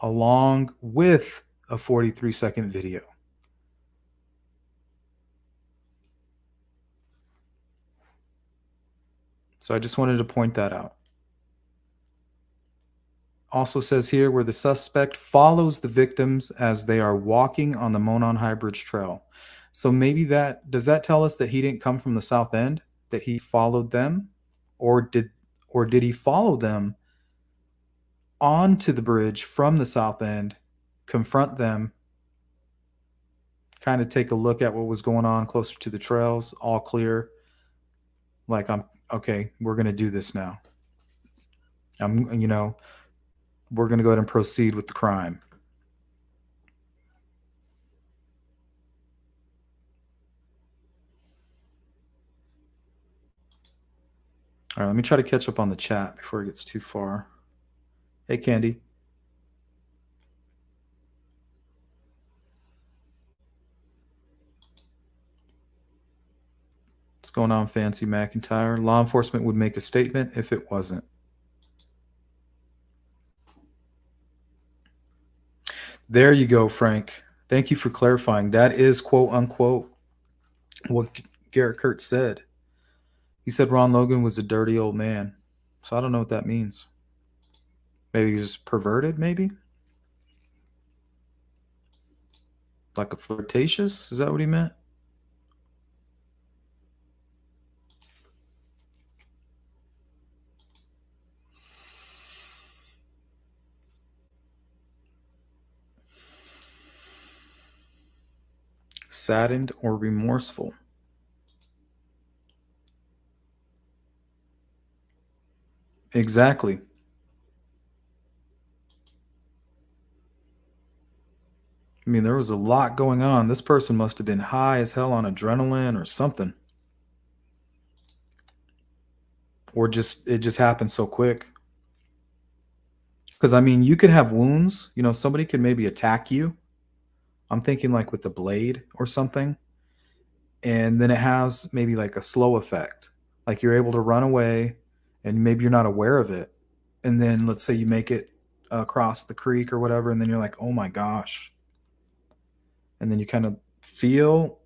along with a 43-second video. So I just wanted to point that out. Also says here where the suspect follows the victims as they are walking on the Monon High Bridge Trail. So maybe does that tell us that he didn't come from the south end, that he followed them? Or did he follow them onto the bridge from the south end, confront them, kind of take a look at what was going on closer to the trails, all clear, like okay, we're going to do this now. We're going to go ahead and proceed with the crime. All right, let me try to catch up on the chat before it gets too far. Hey, Candy. What's going on, Fancy McIntyre? Law enforcement would make a statement if it wasn't. There you go, Frank. Thank you for clarifying. That is quote unquote what Garrett Kurtz said. He said Ron Logan was a dirty old man. So I don't know what that means. Maybe he's just perverted, maybe? Like a flirtatious? Is that what he meant? Saddened or remorseful. Exactly. I mean, there was a lot going on. This person must have been high as hell on adrenaline or something. Or it just happened so quick. Because, I mean, you could have wounds. Somebody could maybe attack you. I'm thinking like with the blade or something. And then it has maybe like a slow effect. Like you're able to run away and maybe you're not aware of it. And then let's say you make it across the creek or whatever. And then you're like, oh my gosh. And then you kind of feel,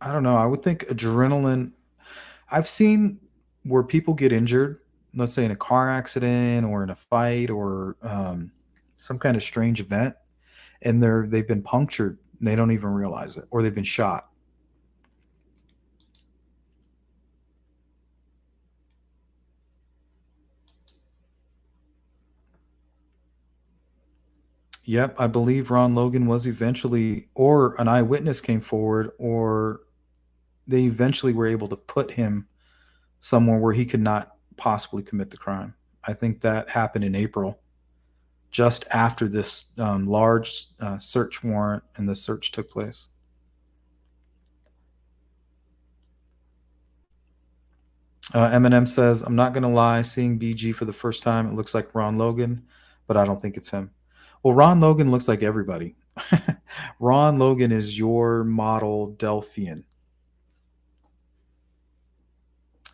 I don't know, I would think adrenaline. I've seen where people get injured, let's say in a car accident or in a fight or some kind of strange event, and they've been punctured and they don't even realize it, or they've been shot. Yep, I believe Ron Logan was eventually, or an eyewitness came forward, or they eventually were able to put him somewhere where he could not possibly commit the crime. I think that happened in April, just after this large search warrant and the search took place. Eminem says, I'm not going to lie, seeing BG for the first time, it looks like Ron Logan, but I don't think it's him. Well, Ron Logan looks like everybody. Ron Logan is your model Delphian.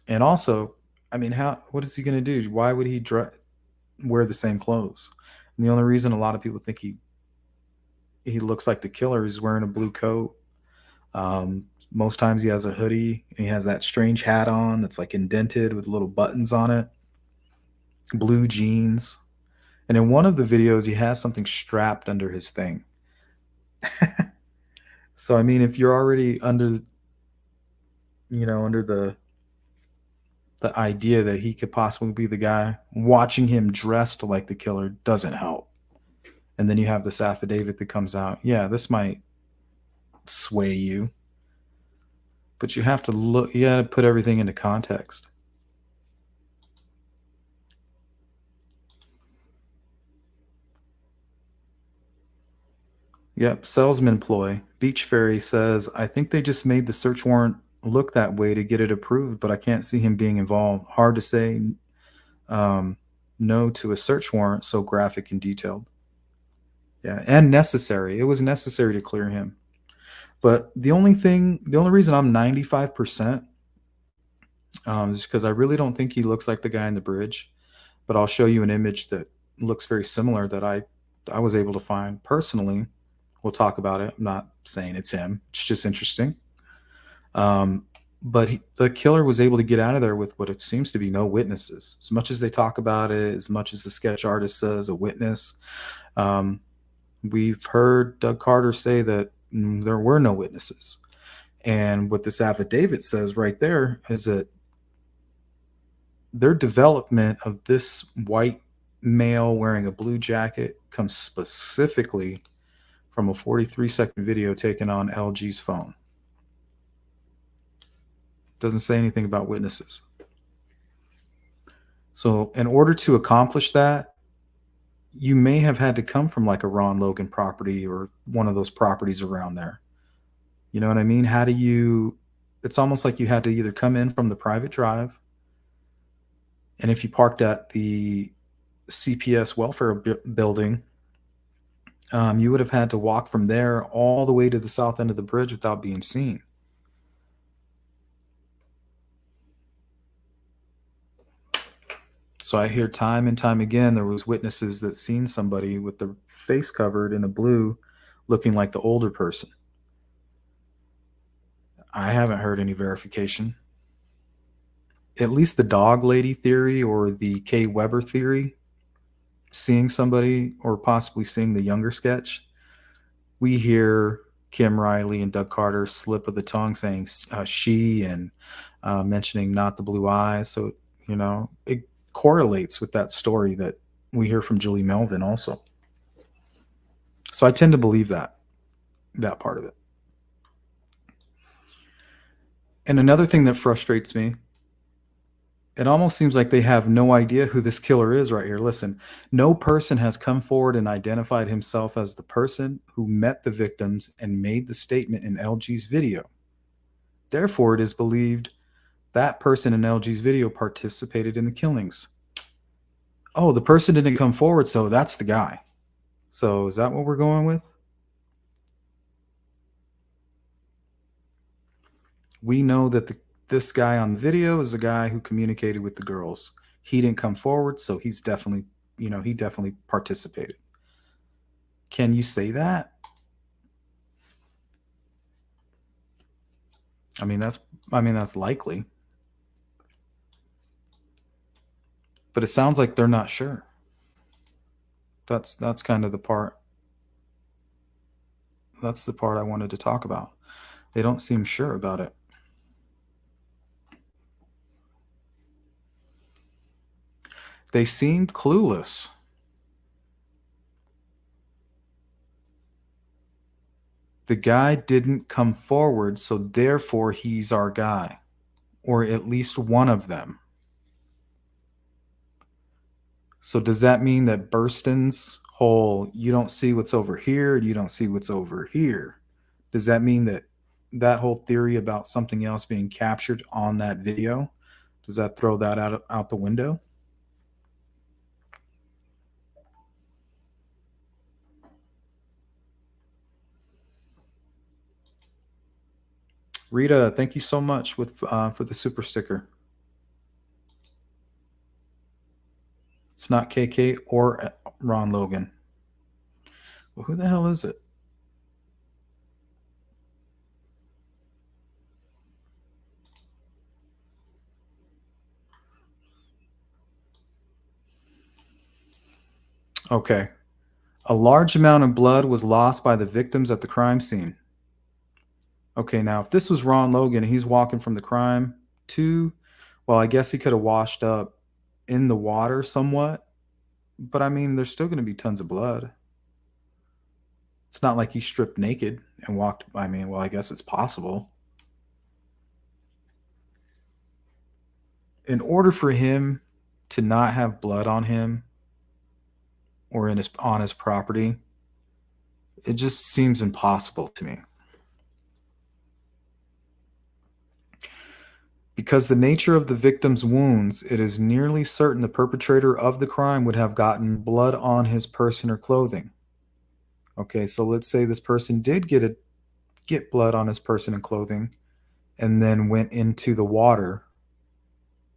And also, I mean, what is he going to do? Why would he wear the same clothes? And the only reason a lot of people think he looks like the killer is wearing a blue coat. Most times he has a hoodie and he has that strange hat on that's like indented with little buttons on it. Blue jeans. And in one of the videos, he has something strapped under his thing. So, I mean, if you're already under the idea that he could possibly be the guy, watching him dressed like the killer doesn't help. And then you have this affidavit that comes out. Yeah, this might sway you. But you have to put everything into context. Yep, salesman ploy. Beach Fairy says, I think they just made the search warrant look that way to get it approved, but I can't see him being involved. Hard to say no to a search warrant so graphic and detailed. Yeah, and necessary. It was necessary to clear him. But the only reason I'm 95% is because I really don't think he looks like the guy in the bridge. But I'll show you an image that looks very similar that I was able to find personally. We'll talk about it. I'm not saying it's him. It's just interesting. But the killer was able to get out of there with what it seems to be no witnesses. As much as they talk about it, as much as the sketch artist says a witness, we've heard Doug Carter say that there were no witnesses. And what this affidavit says right there is that their development of this white male wearing a blue jacket comes specifically from a 43-second video taken on LG's phone. Doesn't say anything about witnesses. So in order to accomplish that, you may have had to come from like a Ron Logan property or one of those properties around there. You know what I mean? It's almost like you had to either come in from the private drive, and if you parked at the CPS welfare building, you would have had to walk from there all the way to the south end of the bridge without being seen. So I hear time and time again there was witnesses that seen somebody with the face covered in a blue looking like the older person. I haven't heard any verification. At least the dog lady theory or the Kay Weber theory, seeing somebody or possibly seeing the younger sketch, we hear Kim Riley and Doug Carter slip of the tongue saying she and mentioning not the blue eyes. So, it correlates with that story that we hear from Julie Melvin also. So I tend to believe that part of it. And another thing that frustrates me, it almost seems like they have no idea who this killer is right here. Listen, no person has come forward and identified himself as the person who met the victims and made the statement in LG's video. Therefore, it is believed that person in LG's video participated in the killings. Oh, the person didn't come forward, so that's the guy. So is that what we're going with? We know that this guy on the video is the guy who communicated with the girls. He didn't come forward, so he's definitely, he definitely participated. Can you say that? I mean, that's likely. But it sounds like they're not sure. That's kind of the part. That's the part I wanted to talk about. They don't seem sure about it. They seemed clueless. The guy didn't come forward, so therefore he's our guy, or at least one of them. So does that mean that Burston's whole you don't see what's over here, you don't see what's over here, does that mean that whole theory about something else being captured on that video, does that throw that out the window? Rita, thank you so much for the super sticker. It's not KK or Ron Logan. Well, who the hell is it? Okay. A large amount of blood was lost by the victims at the crime scene. Okay, now if this was Ron Logan and he's walking from the crime to, well, I guess he could have washed up in the water somewhat, but I mean, there's still going to be tons of blood. It's not like he stripped naked and walked. I mean, well, I guess it's possible. In order for him to not have blood on him or on his property, it just seems impossible to me. Because the nature of the victim's wounds, it is nearly certain the perpetrator of the crime would have gotten blood on his person or clothing. Okay, so let's say this person did get get blood on his person and clothing, and then went into the water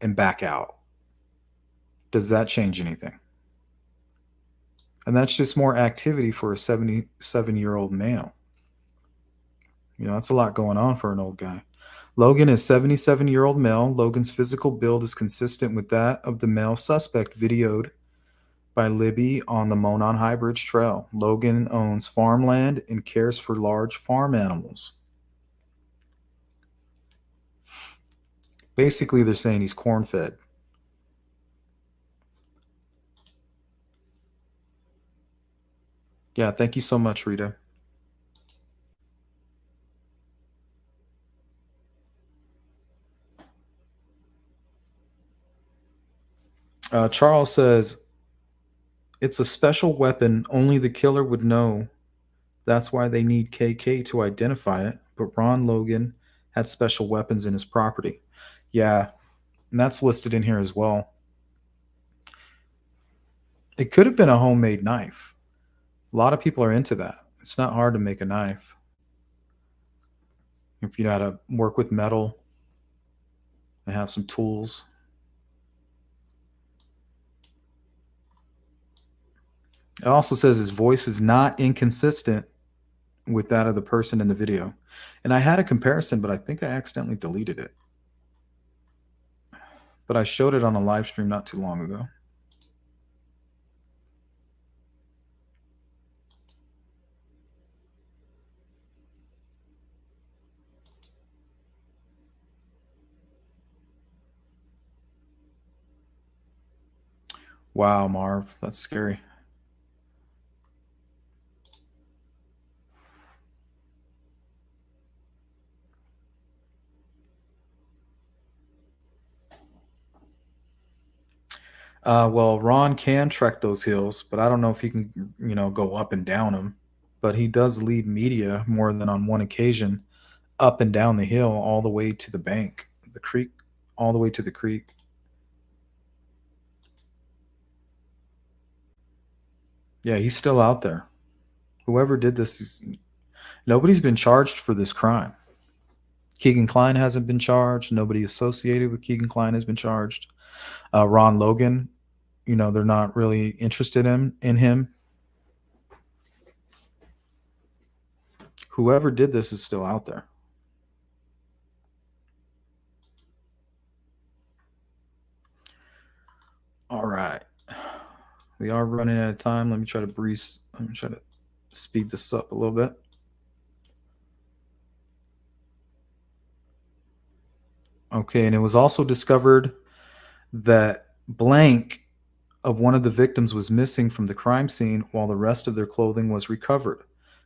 and back out. Does that change anything? And that's just more activity for a 77-year-old male. You know, that's a lot going on for an old guy. Logan is 77-year-old male. Logan's physical build is consistent with that of the male suspect videoed by Libby on the Monon High Bridge Trail. Logan owns farmland and cares for large farm animals. Basically, they're saying he's corn-fed. Yeah, thank you so much, Rita. Charles says, it's a special weapon. Only the killer would know. That's why they need KK to identify it. But Ron Logan had special weapons in his property. Yeah, and that's listed in here as well. It could have been a homemade knife. A lot of people are into that. It's not hard to make a knife. If you know how to work with metal and have some tools. It also says his voice is not inconsistent with that of the person in the video. And I had a comparison, but I think I accidentally deleted it. But I showed it on a live stream not too long ago. Wow, Marv, that's scary. Well, Ron can trek those hills, but I don't know if he can, you know, go up and down them. But he does lead media more than on one occasion up and down the hill all the way to the bank, the creek, all the way to the creek. Yeah, he's still out there. Whoever did this, nobody's been charged for this crime. Keegan Kline hasn't been charged. Nobody associated with Keegan Kline has been charged. Ron Logan, you know, they're not really interested in him. Whoever did this is still out there. All right. We are running out of time. Let me try to speed this up a little bit. Okay, and it was also discovered that blank of one of the victims was missing from the crime scene while the rest of their clothing was recovered.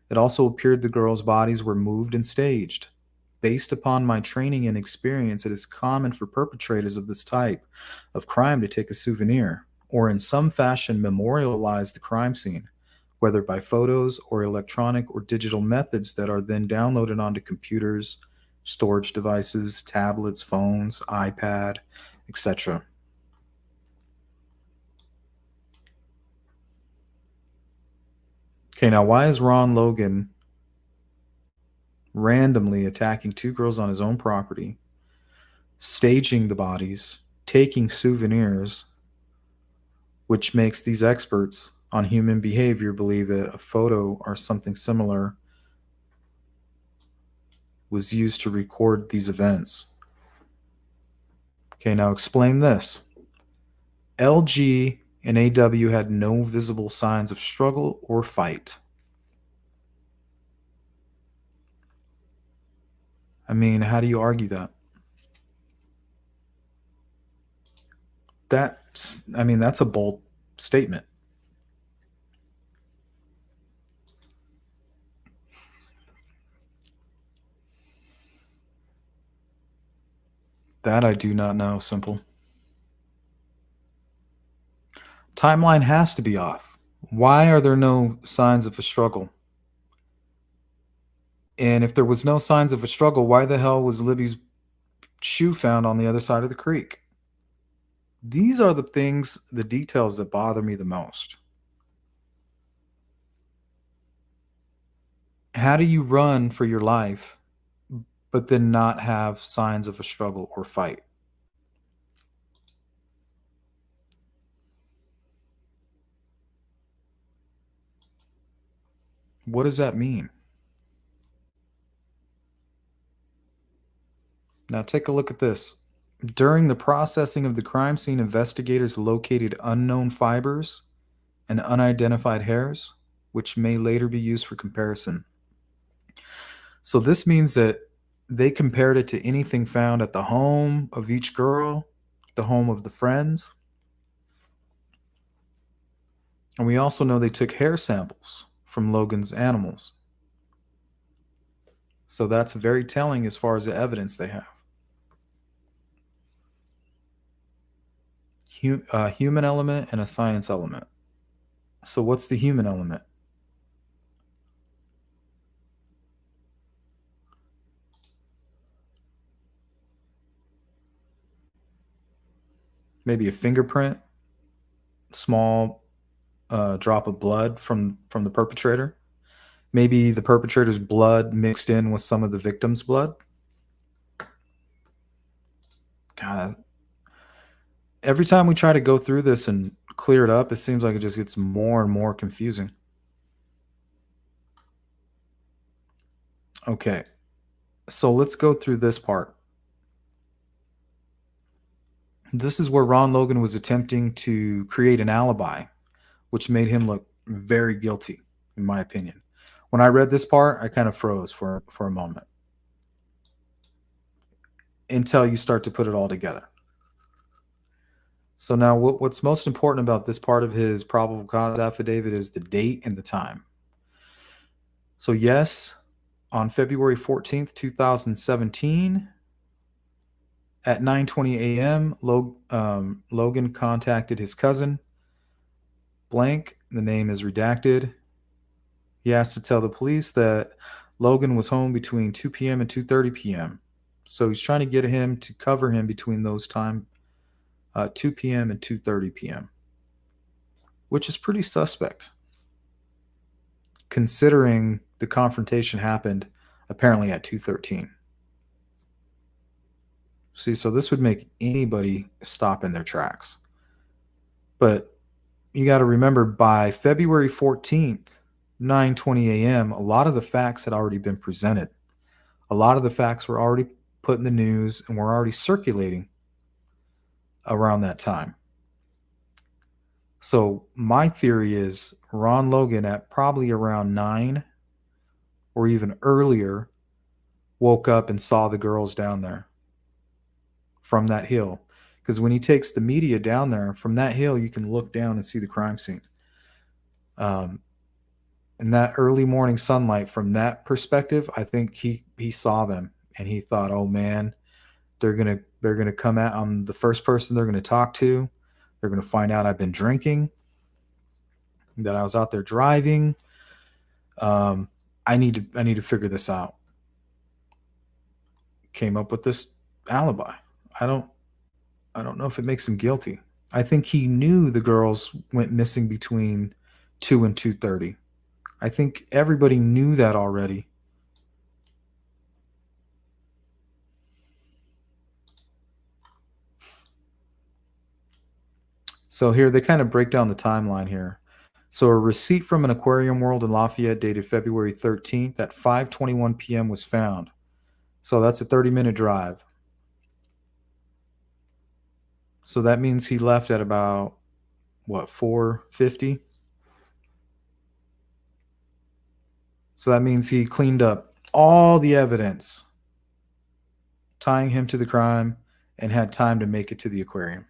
It also appeared the girls' bodies were moved and staged. Based upon my training and experience, it is common for perpetrators of this type of crime to take a souvenir or in some fashion memorialize the crime scene, whether by photos or electronic or digital methods that are then downloaded onto computers, storage devices, tablets, phones, iPad, etc. Okay, now why is Ron Logan randomly attacking two girls on his own property, staging the bodies, taking souvenirs, which makes these experts on human behavior believe that a photo or something similar was used to record these events? Okay, now explain this. LG and AW had no visible signs of struggle or fight. I mean, how do you argue that? That's a bold statement. That I do not know, Simple. Timeline has to be off. Why are there no signs of a struggle? And if there was no signs of a struggle, why the hell was Libby's shoe found on the other side of the creek? These are the things, the details that bother me the most. How do you run for your life, but then not have signs of a struggle or fight? What does that mean? Now take a look at this. During the processing of the crime scene, investigators located unknown fibers and unidentified hairs, which may later be used for comparison. So this means that they compared it to anything found at the home of each girl, the home of the friends. And we also know they took hair samples from Logan's animals. So that's very telling as far as the evidence they have. Human element and a science element. So what's the human element? Maybe a fingerprint, small drop of blood from the perpetrator. Maybe the perpetrator's blood mixed in with some of the victim's blood. God, every time we try to go through this and clear it up, it seems like it just gets more and more confusing. Okay, so let's go through this part. This is where Ron Logan was attempting to create an alibi, which made him look very guilty, in my opinion. When I read this part, I kind of froze for a moment until you start to put it all together. So now what's most important about this part of his probable cause affidavit is the date and the time. So yes, on February 14th, 2017, at 9:20 a.m., Logan contacted his cousin, blank, the name is redacted. He asked to tell the police that Logan was home between 2 p.m. and 2:30 p.m. So he's trying to get him to cover him between those time, 2 p.m. and 2:30 p.m., which is pretty suspect, considering the confrontation happened apparently at 2:13. See, so this would make anybody stop in their tracks. But you got to remember, by February 14th, 9:20 a.m., a lot of the facts had already been presented. A lot of the facts were already put in the news and were already circulating around that time. So my theory is Ron Logan, at probably around 9 or even earlier, woke up and saw the girls down there from that hill. Because when he takes the media down there from that hill, you can look down and see the crime scene. In that early morning sunlight, from that perspective, I think he saw them and he thought, oh man, they're gonna come out. I'm the first person they're gonna talk to. They're gonna find out I've been drinking, that I was out there driving. I need to figure this out. Came up with this alibi. I don't know if it makes him guilty. I think he knew the girls went missing between 2 and 2:30. I think everybody knew that already. So here they kind of break down the timeline here. So a receipt from an aquarium world in Lafayette dated February 13th at 5:21 p.m. was found. So that's a 30-minute drive. So that means he left at about, what, 4:50? So that means he cleaned up all the evidence tying him to the crime and had time to make it to the aquarium.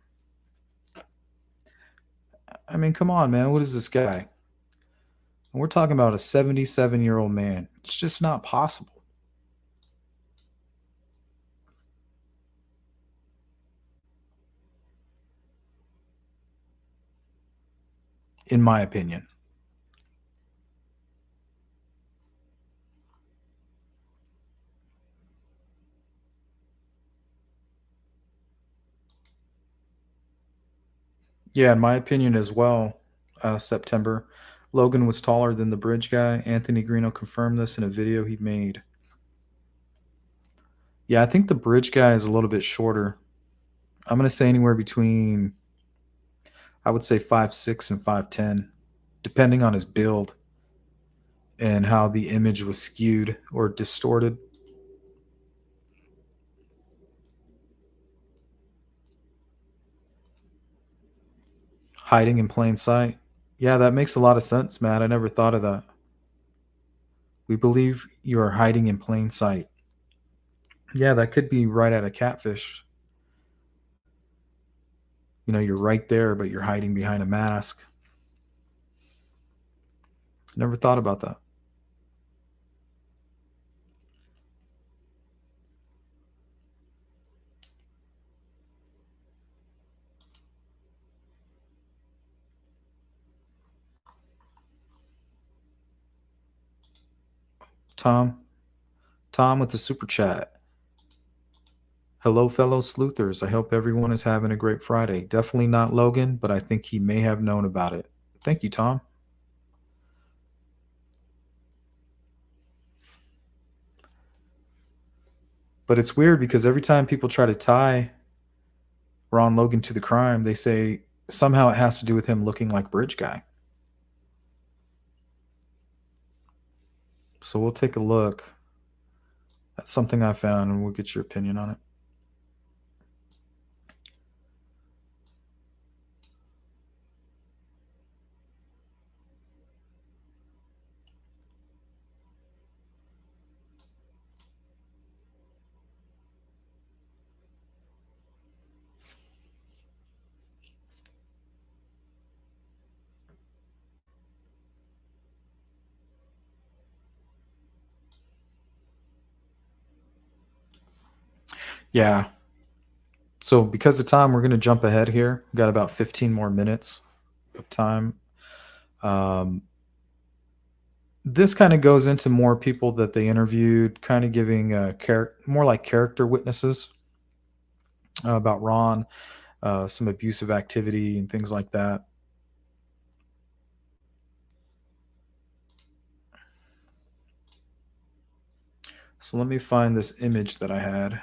I mean, come on, man. What is this guy? And we're talking about a 77-year-old man. It's just not possible. In my opinion. Yeah, in my opinion as well, September. Logan was taller than the bridge guy. Anthony Greeno confirmed this in a video he made. Yeah, I think the bridge guy is a little bit shorter. I'm going to say anywhere between, I would say 5'6" and 5'10", depending on his build and how the image was skewed or distorted. Hiding in plain sight. Yeah, that makes a lot of sense, Matt. I never thought of that. We believe you are hiding in plain sight. Yeah, that could be right at a catfish. You know, you're right there, but you're hiding behind a mask. Never thought about that. Tom with the super chat. Hello, fellow sleuthers. I hope everyone is having a great Friday. Definitely not Logan, but I think he may have known about it. Thank you, Tom. But it's weird because every time people try to tie Ron Logan to the crime, they say somehow it has to do with him looking like Bridge Guy. So we'll take a look. That's something I found, and we'll get your opinion on it. Yeah. So because of time, we're going to jump ahead here. We've got about 15 more minutes of time. This kind of goes into more people that they interviewed, kind of giving more like character witnesses about Ron, some abusive activity and things like that. So let me find this image that I had.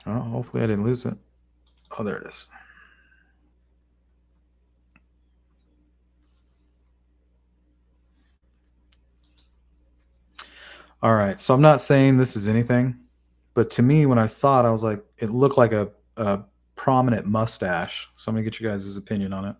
Oh, hopefully I didn't lose it. Oh, there it is. All right. So I'm not saying this is anything, but to me, when I saw it, I was like, it looked like a prominent mustache. So I'm going to get you guys' opinion on it.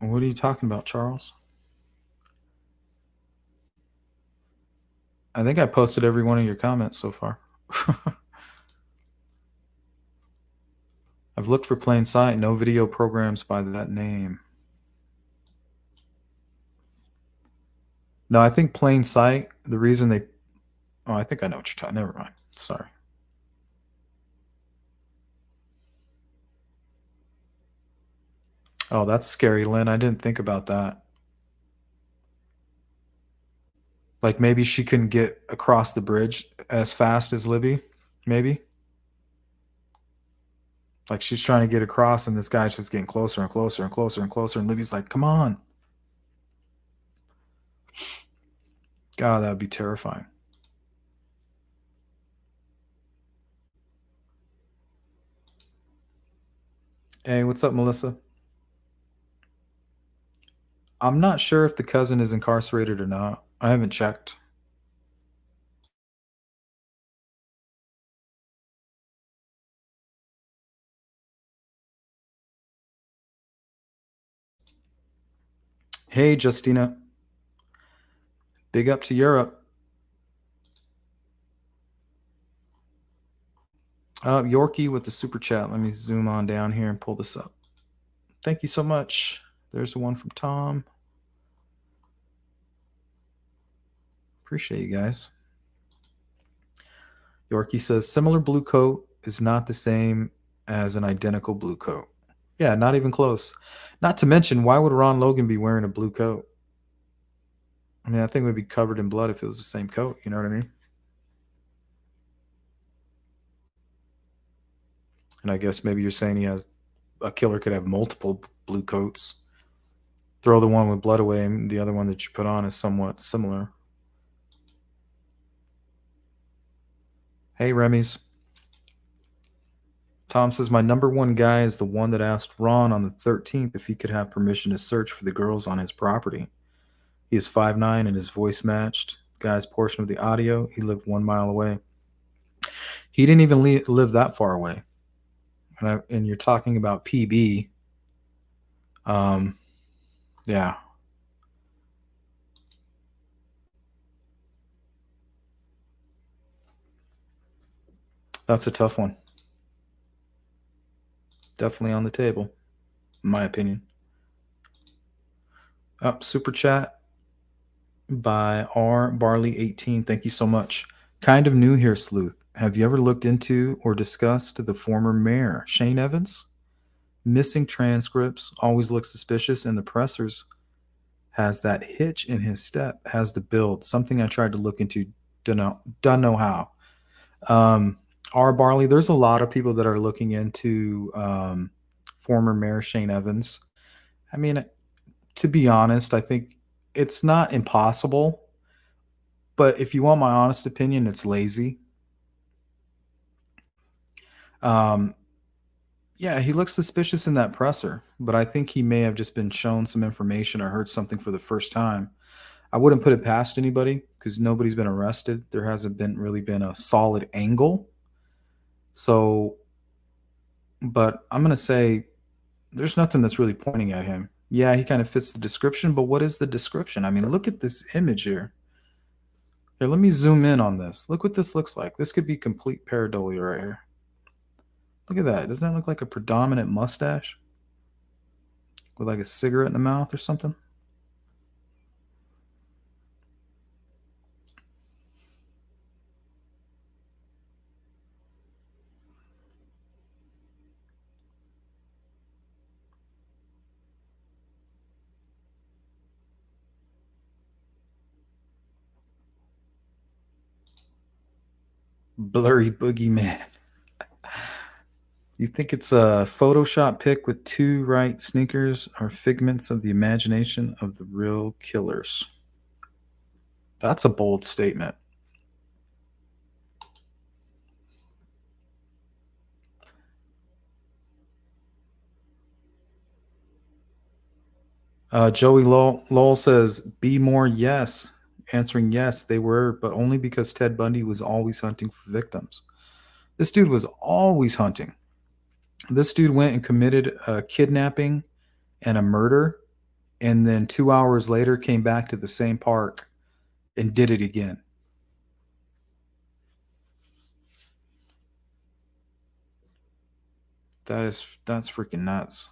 What are you talking about, Charles? I think I posted every one of your comments so far. I've looked for plain sight, no video programs by that name. No, I think plain sight, the reason they... Oh, I think I know what you're talking... Never mind. Sorry. Oh, that's scary, Lynn. I didn't think about that. Like maybe she couldn't get across the bridge as fast as Libby, maybe. Like she's trying to get across and this guy's just getting closer and closer and closer and closer. And Libby's like, come on. God, that would be terrifying. Hey, what's up, Melissa? I'm not sure if the cousin is incarcerated or not. I haven't checked. Hey, Justina. Big up to Europe. Yorkie with the super chat. Let me zoom on down here and pull this up. Thank you so much. There's the one from Tom. Appreciate you guys. Yorkie says similar blue coat is not the same as an identical blue coat. Yeah, not even close. Not to mention, why would Ron Logan be wearing a blue coat? I mean, I think it would be covered in blood if it was the same coat. You know what I mean? And I guess maybe you're saying a killer could have multiple blue coats. Throw the one with blood away, and the other one that you put on is somewhat similar. Hey, Remy's. Tom says, my number one guy is the one that asked Ron on the 13th if he could have permission to search for the girls on his property. He is 5'9" and his voice matched the guy's portion of the audio. He lived 1 mile away. He didn't even live that far away. And you're talking about PB. Yeah. That's a tough one. Definitely on the table, in my opinion. Super chat by R Barley 18. Thank you so much. Kind of new here, Sleuth. Have you ever looked into or discussed the former mayor, Shane Evans? Missing transcripts, always looks suspicious, and the pressers has that hitch in his step, has the build. Something I tried to look into, don't know how. R Barley, there's a lot of people that are looking into former Mayor Shane Evans. I mean, to be honest, I think it's not impossible, but if you want my honest opinion, it's lazy. Yeah, he looks suspicious in that presser, but I think he may have just been shown some information or heard something for the first time. I wouldn't put it past anybody because nobody's been arrested. There hasn't really been a solid angle. So, but I'm going to say there's nothing that's really pointing at him. Yeah, he kind of fits the description, but what is the description? I mean, look at this image here. Here, let me zoom in on this. Look what this looks like. This could be complete pareidolia right here. Look at that. Doesn't that look like a predominant mustache? With like a cigarette in the mouth or something? Blurry boogeyman. You think it's a Photoshop pic with two right sneakers or figments of the imagination of the real killers? That's a bold statement. Joey Lowell says, be more yes. Answering yes, they were, but only because Ted Bundy was always hunting for victims. This dude was always hunting. This dude went and committed a kidnapping and a murder, and then 2 hours later came back to the same park and did it again. That's freaking nuts.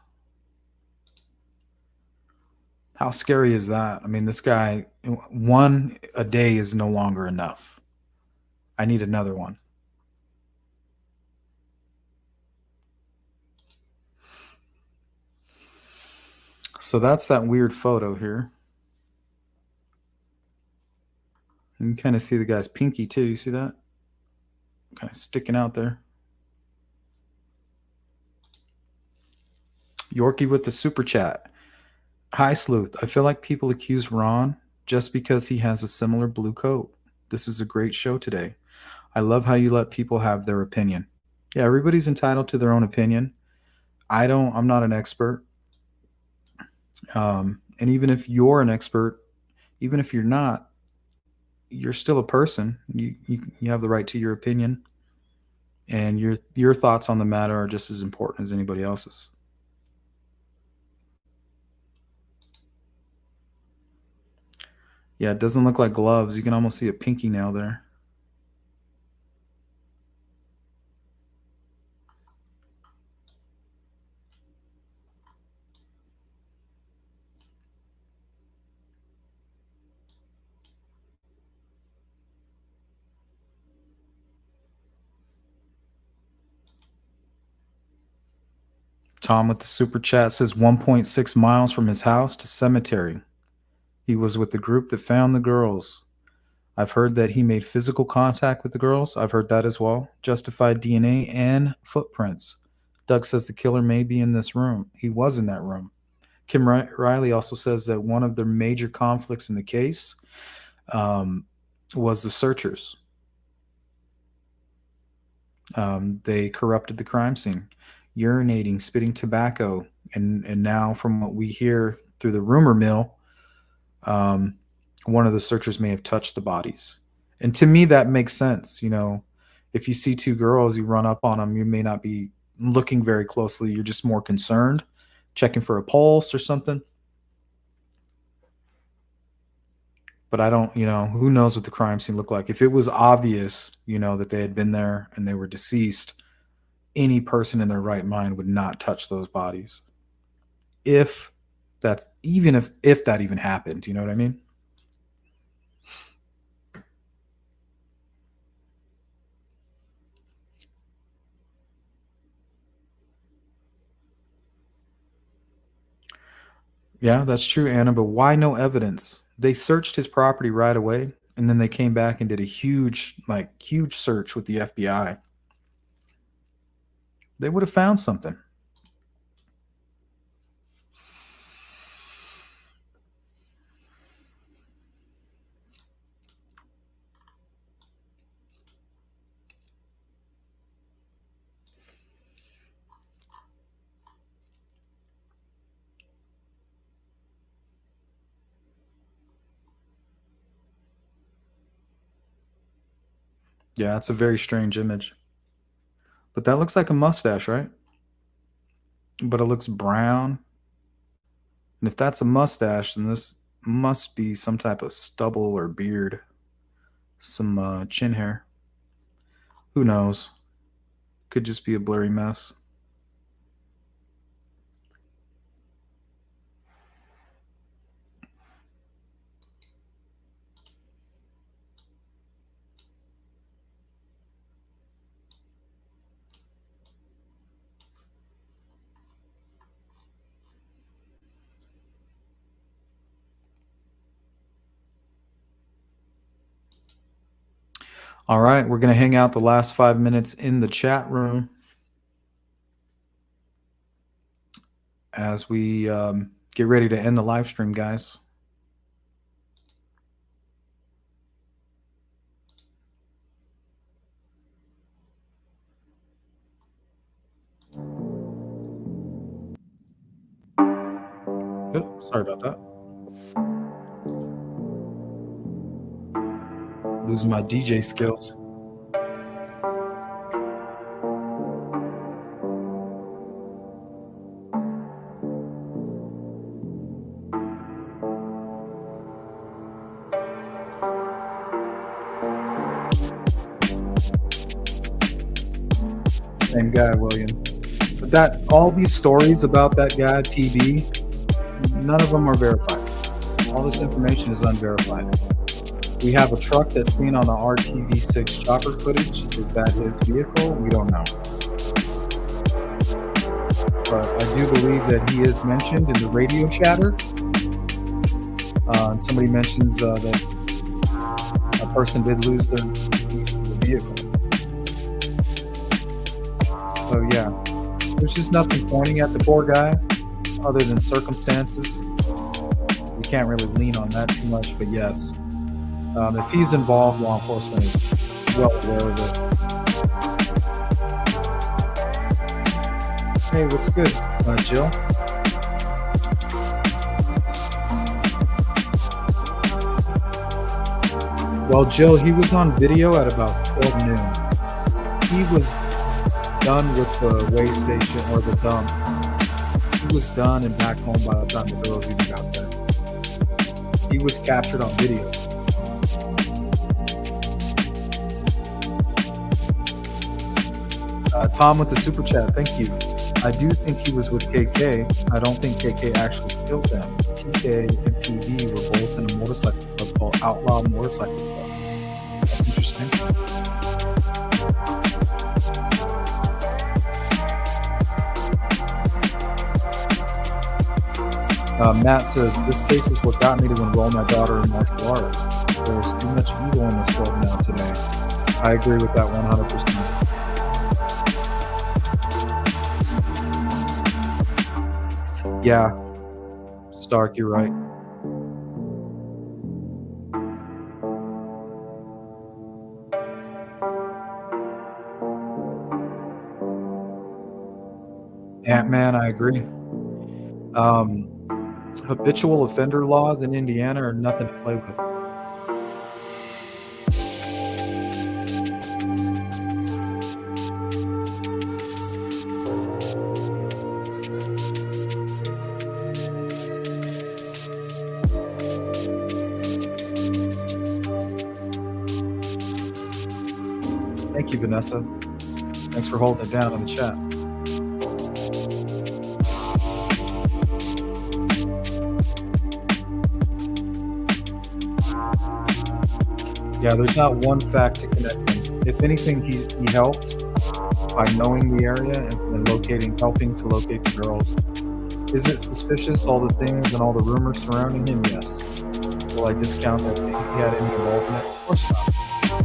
How scary is that? I mean, this guy, one a day is no longer enough. I need another one. So that's that weird photo here. You can kind of see the guy's pinky too. You see that? Kind of sticking out there. Yorkie with the super chat. Hi, Sleuth. I feel like people accuse Ron just because he has a similar blue coat. This is a great show today. I love how you let people have their opinion. Yeah, everybody's entitled to their own opinion. I'm not an expert. And even if you're an expert, even if you're not, you're still a person. You have the right to your opinion, and your thoughts on the matter are just as important as anybody else's. Yeah, it doesn't look like gloves. You can almost see a pinky nail there. Tom with the super chat says 1.6 miles from his house to cemetery. He was with the group that found the girls. I've heard that he made physical contact with the girls. I've heard that as well. Justified DNA and footprints. Doug says the killer may be in this room. He was in that room. Kim Riley also says that one of the major conflicts in the case was the searchers. They corrupted the crime scene, urinating, spitting tobacco, and now from what we hear through the rumor mill, one of the searchers may have touched the bodies. And to me, that makes sense. You know, if you see two girls, you run up on them, you may not be looking very closely. You're just more concerned, checking for a pulse or something. But I don't, you know, who knows what the crime scene looked like. If it was obvious, you know, that they had been there and they were deceased, any person in their right mind would not touch those bodies. If that even happened, you know what I mean? Yeah, that's true, Anna, but why no evidence? They searched his property right away, and then they came back and did a huge search with the FBI. They would have found something. Yeah, it's a very strange image. But that looks like a mustache, right? But it looks brown. And if that's a mustache, then this must be some type of stubble or beard. Some chin hair. Who knows? Could just be a blurry mess. All right, we're going to hang out the last 5 minutes in the chat room as we get ready to end the live stream, guys. Oops, sorry about that. Losing my DJ skills. Same guy, William. But all these stories about that guy, PB, none of them are verified. All this information is unverified. We have a truck that's seen on the RTV6 chopper footage. Is that his vehicle? We don't know. But I do believe that he is mentioned in the radio chatter. And somebody mentions that a person did lose their keys to the vehicle. So yeah, there's just nothing pointing at the poor guy other than circumstances. We can't really lean on that too much, but yes. If he's involved, law enforcement is well aware of it. Hey, what's good, Jill? Well, Jill, he was on video at about 12 noon. He was done with the way station or the dump. He was done and back home by the time the girls even got there. He was captured on video. Tom with the super chat, thank you. I do think he was with KK. I don't think KK actually killed them. TK and PD were both in a motorcycle club called Outlaw Motorcycle Club. That's interesting. Matt says, this case is what got me to enroll my daughter in martial arts. There's too much evil in this world now today. I agree with that 100%. Yeah, Stark, you're right. Ant-Man, I agree. Habitual offender laws in Indiana are nothing to play with. Thank you, Vanessa. Thanks for holding it down in the chat. Yeah, there's not one fact to connect him. If anything, he helped by knowing the area and helping to locate the girls. Is it suspicious, all the things and all the rumors surrounding him? Yes. Will I discount that he had any involvement? Of course not.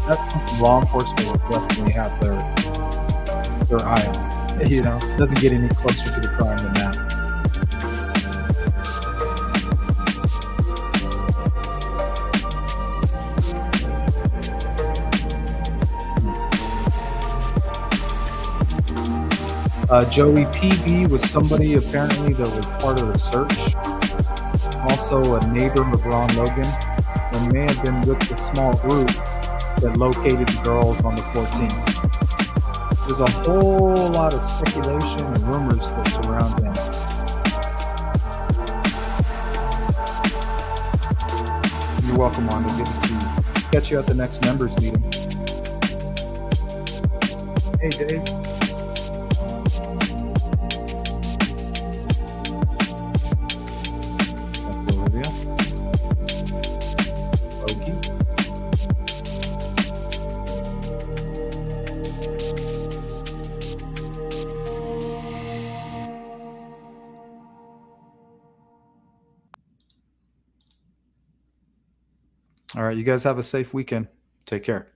That's something law enforcement will definitely have their eye on. You know, it doesn't get any closer to the crime than that. Joey PB was somebody apparently that was part of the search. Also a neighbor of Ron Logan, and may have been with the small group that located the girls on the 14th. There's a whole lot of speculation and rumors that surround him. You're welcome, Wanda. Good to see you. Catch you at the next members meeting. Hey, Dave. All right, you guys have a safe weekend. Take care.